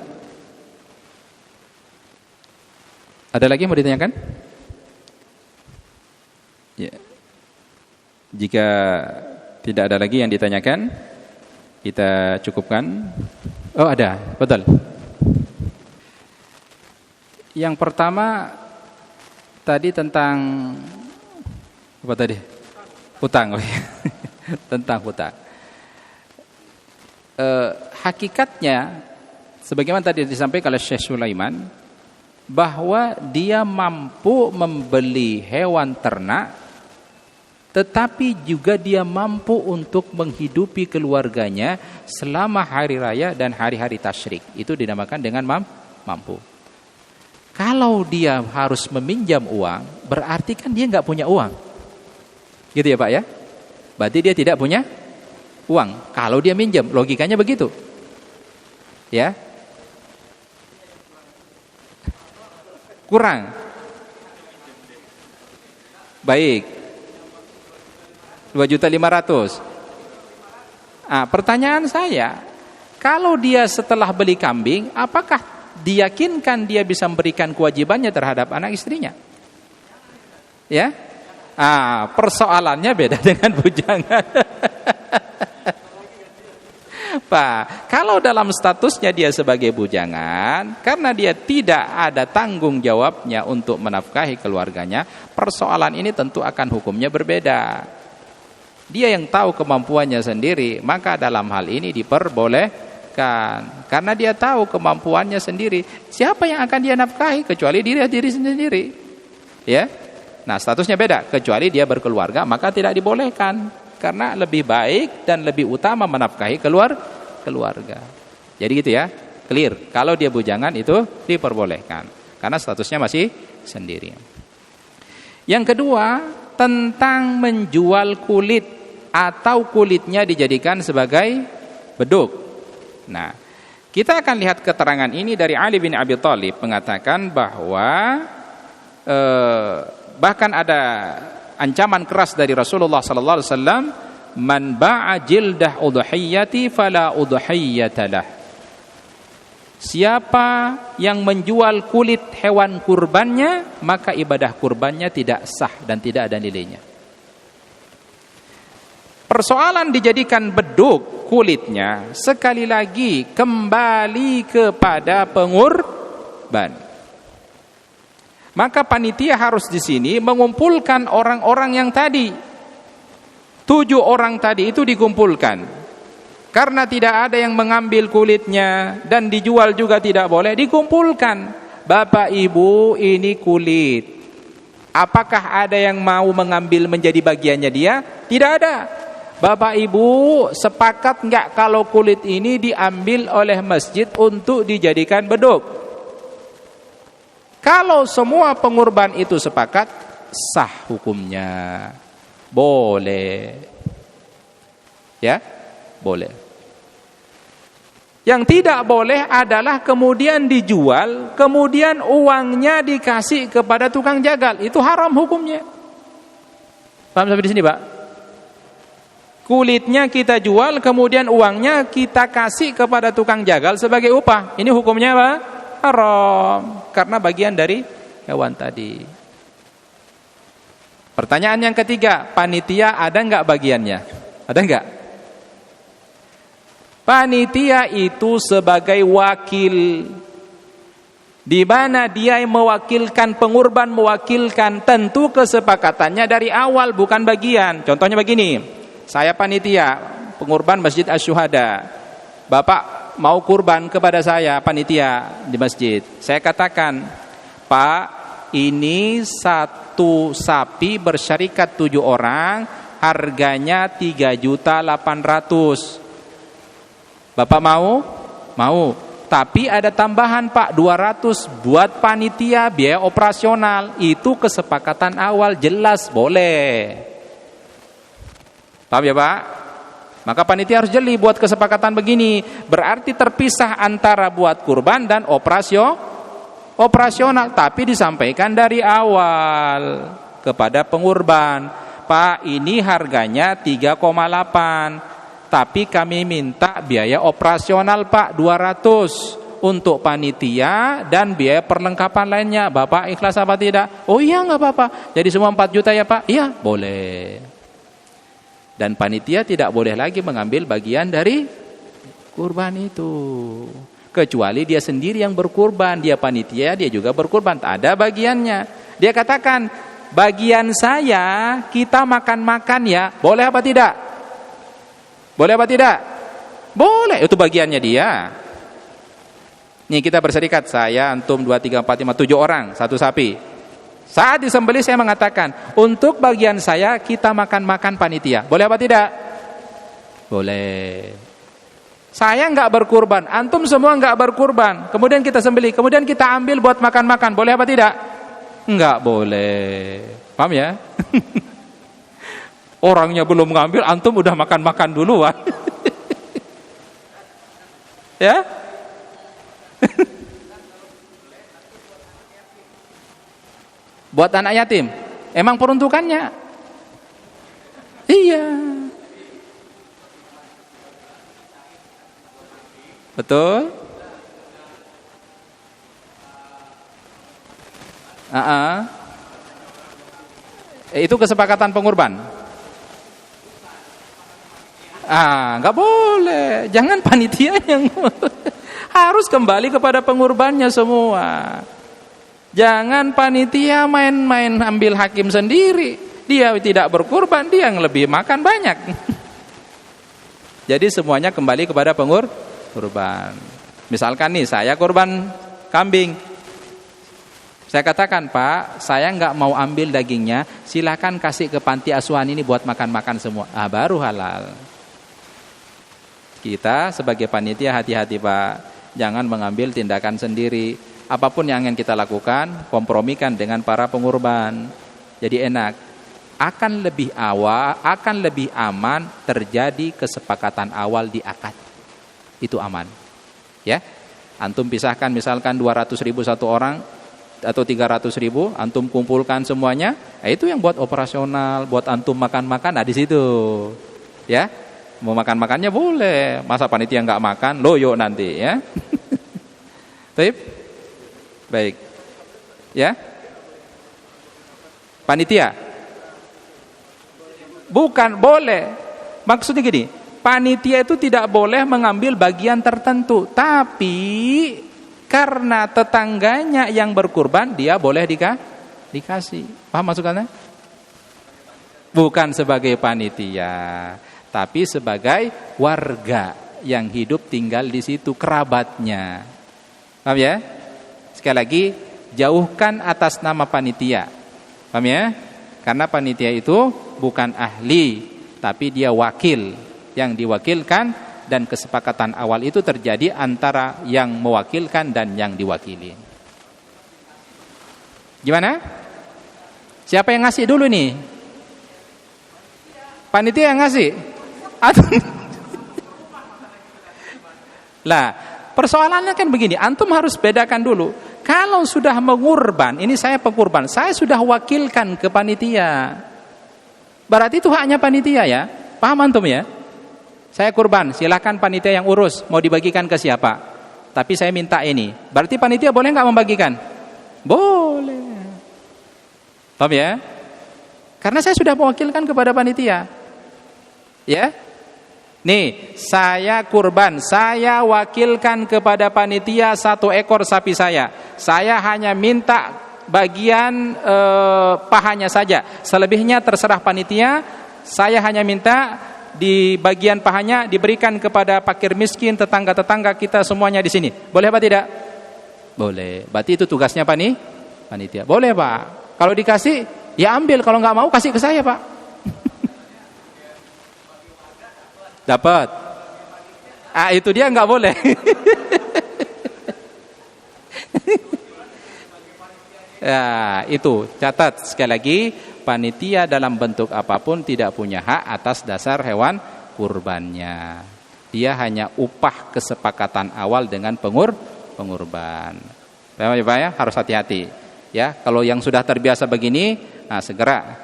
Ada lagi mau ditanyakan? Ya. Jika tidak ada lagi yang ditanyakan, kita cukupkan. Oh, ada, betul. Yang pertama tadi tentang apa tadi? Hutang. Tentang hutang. Hakikatnya sebagaimana tadi disampaikan oleh Syekh Sulaiman, bahwa dia mampu membeli hewan ternak, tetapi juga dia mampu untuk menghidupi keluarganya selama hari raya dan hari-hari tasyrik. Itu dinamakan dengan mampu. Kalau dia harus meminjam uang, berarti kan dia nggak punya uang. Gitu ya Pak ya? Berarti dia tidak punya uang. Kalau dia minjam, logikanya begitu. Ya. Kurang. Baik. 2.500.000. Pertanyaan saya, kalau dia setelah beli kambing, apakah diyakinkan dia bisa memberikan kewajibannya terhadap anak istrinya? Ya? Persoalannya beda dengan bujangan. Pak, kalau dalam statusnya dia sebagai bujangan, karena dia tidak ada tanggung jawabnya untuk menafkahi keluarganya, persoalan ini tentu akan hukumnya berbeda. Dia yang tahu kemampuannya sendiri, maka dalam hal ini diperbolehkan. Karena dia tahu kemampuannya sendiri. Siapa yang akan dia nafkahi kecuali diri sendiri? Ya. Nah, statusnya beda. Kecuali dia berkeluarga, maka tidak dibolehkan. Karena lebih baik dan lebih utama menafkahi keluarga. Jadi gitu ya. Clear. Kalau dia bujangan itu diperbolehkan. Karena statusnya masih sendiri. Yang kedua, tentang menjual kulit atau kulitnya dijadikan sebagai beduk. Nah, kita akan lihat keterangan ini dari Ali bin Abi Thalib mengatakan bahwa bahkan ada ancaman keras dari Rasulullah sallallahu alaihi wasallam, man ba'a jildah udhiyati fala udhiyatalah. Siapa yang menjual kulit hewan kurbannya, maka ibadah kurbannya tidak sah dan tidak ada nilainya. Persoalan dijadikan beduk kulitnya, sekali lagi kembali kepada pengurban. Maka panitia harus di sini mengumpulkan orang-orang yang tadi. 7 orang tadi itu dikumpulkan. Karena tidak ada yang mengambil kulitnya dan dijual juga tidak boleh, dikumpulkan. Bapak Ibu, ini kulit. Apakah ada yang mau mengambil menjadi bagiannya dia? Tidak ada. Bapak Ibu, sepakat enggak kalau kulit ini diambil oleh masjid untuk dijadikan beduk? Kalau semua pengurban itu sepakat, sah hukumnya. Boleh. Ya, boleh. Yang tidak boleh adalah kemudian dijual, kemudian uangnya dikasih kepada tukang jagal. Itu haram hukumnya. Paham sampai di sini, Pak? Kulitnya kita jual, kemudian uangnya kita kasih kepada tukang jagal sebagai upah. Ini hukumnya apa? Haram. Karena bagian dari hewan tadi. Pertanyaan yang ketiga, panitia ada enggak bagiannya? Ada enggak? Panitia itu sebagai wakil, di mana dia yang mewakilkan pengurban, mewakilkan, tentu kesepakatannya dari awal bukan bagian. Contohnya begini, saya panitia pengurban Masjid Asy-Syuhada. Bapak mau kurban kepada saya panitia di masjid. Saya katakan, Pak, ini satu sapi bersyarikat 7 orang, harganya 3.800.000. Bapak mau? Mau. Tapi ada tambahan Pak, 200 buat panitia biaya operasional. Itu kesepakatan awal, jelas boleh. Paham ya Pak? Maka panitia harus jeli buat kesepakatan begini. Berarti terpisah antara buat kurban dan operasional. Tapi disampaikan dari awal kepada pengurban. Pak, ini harganya 3,8. Tapi kami minta biaya operasional Pak 200 untuk panitia dan biaya perlengkapan lainnya. Bapak ikhlas apa tidak? Oh iya nggak apa-apa. Jadi semua 4 juta ya Pak? Iya, boleh. Dan panitia tidak boleh lagi mengambil bagian dari kurban itu. Kecuali dia sendiri yang berkurban. Dia panitia, dia juga berkurban. Tak ada bagiannya. Dia katakan, bagian saya kita makan-makan ya. Boleh apa tidak? Boleh apa tidak? Boleh. Itu bagiannya dia. Nih kita berserikat. Saya, antum, 2, 3, 4, 5, 7 orang. 1 sapi. Saat disembelih saya mengatakan, untuk bagian saya kita makan-makan panitia. Boleh apa tidak? Boleh. Saya enggak berkurban, antum semua enggak berkurban. Kemudian kita sembelih, kemudian kita ambil buat makan-makan. Boleh apa tidak? Enggak boleh. Paham ya? Orangnya belum ngambil, antum udah makan-makan duluan. Ya? Buat anak yatim, emang peruntukannya? Iya. Betul? Itu kesepakatan pengurban. Nggak boleh. Jangan panitia yang harus kembali kepada pengurbannya semua. Jangan panitia main-main ambil hakim sendiri. Dia tidak berkurban, dia yang lebih makan banyak. Jadi semuanya kembali kepada pengurban. Misalkan nih, saya kurban kambing. Saya katakan, Pak, saya nggak mau ambil dagingnya. Silakan kasih ke panti asuhan ini buat makan-makan semua. Baru halal. Kita sebagai panitia hati-hati Pak. Jangan mengambil tindakan sendiri. Apapun yang ingin kita lakukan, kompromikan dengan para pengurban. Jadi enak. Akan lebih aman terjadi kesepakatan awal di akad. Itu aman. Ya. Antum pisahkan misalkan 200.000 satu orang atau 300.000, antum kumpulkan semuanya. Itu yang buat operasional, buat antum makan-makan, di situ. Ya. Mau makan-makannya boleh. Masa panitia enggak makan, loyo nanti ya. Baik. Ya. Panitia. Bukan boleh. Maksudnya gini, panitia itu tidak boleh mengambil bagian tertentu, tapi karena tetangganya yang berkurban, dia boleh dikasih. Paham maksudnya? Bukan sebagai panitia, tapi sebagai warga yang hidup tinggal di situ, kerabatnya. Paham ya? Sekali lagi, jauhkan atas nama panitia. Paham ya? Karena panitia itu bukan ahli, tapi dia wakil. Yang diwakilkan dan kesepakatan awal itu terjadi antara yang mewakilkan dan yang diwakili. Gimana? Siapa yang ngasih dulu nih? Panitia yang ngasih? Lah, persoalannya kan begini, antum harus bedakan dulu. Kalau sudah mengurban, ini saya pengurban, saya sudah wakilkan ke panitia. Berarti itu haknya panitia ya. Paham antum ya? Saya kurban, silakan panitia yang urus, mau dibagikan ke siapa. Tapi saya minta ini. Berarti panitia boleh nggak membagikan? Boleh. Paham ya? Karena saya sudah mewakilkan kepada panitia. Ya? Nih, saya kurban, saya wakilkan kepada panitia 1 ekor sapi saya. Saya hanya minta bagian pahanya saja. Selebihnya terserah panitia. Saya hanya minta di bagian pahanya diberikan kepada fakir miskin, tetangga-tetangga kita semuanya di sini. Boleh apa tidak? Boleh. Berarti itu tugasnya apa nih? Panitia. Boleh Pak. Kalau dikasih, ya ambil. Kalau nggak mau, kasih ke saya Pak. Dapat. Itu dia nggak boleh. Ya, itu catat sekali lagi, panitia dalam bentuk apapun tidak punya hak atas dasar hewan kurbannya. Dia hanya upah kesepakatan awal dengan pengurban. Paham ya Pak ya? Harus hati-hati. Ya, kalau yang sudah terbiasa begini, nah segera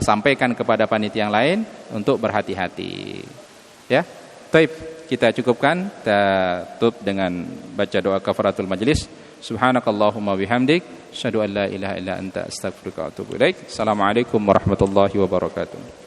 sampaikan kepada panitia yang lain untuk berhati-hati. Ya. Baik, kita cukupkan, kita tutup dengan baca doa kafaratul majlis. Subhanakallahumma bihamdik, asyhadu an la ilaha illa anta, astaghfiruka wa atubu ilaik. Assalamualaikum warahmatullahi wabarakatuh.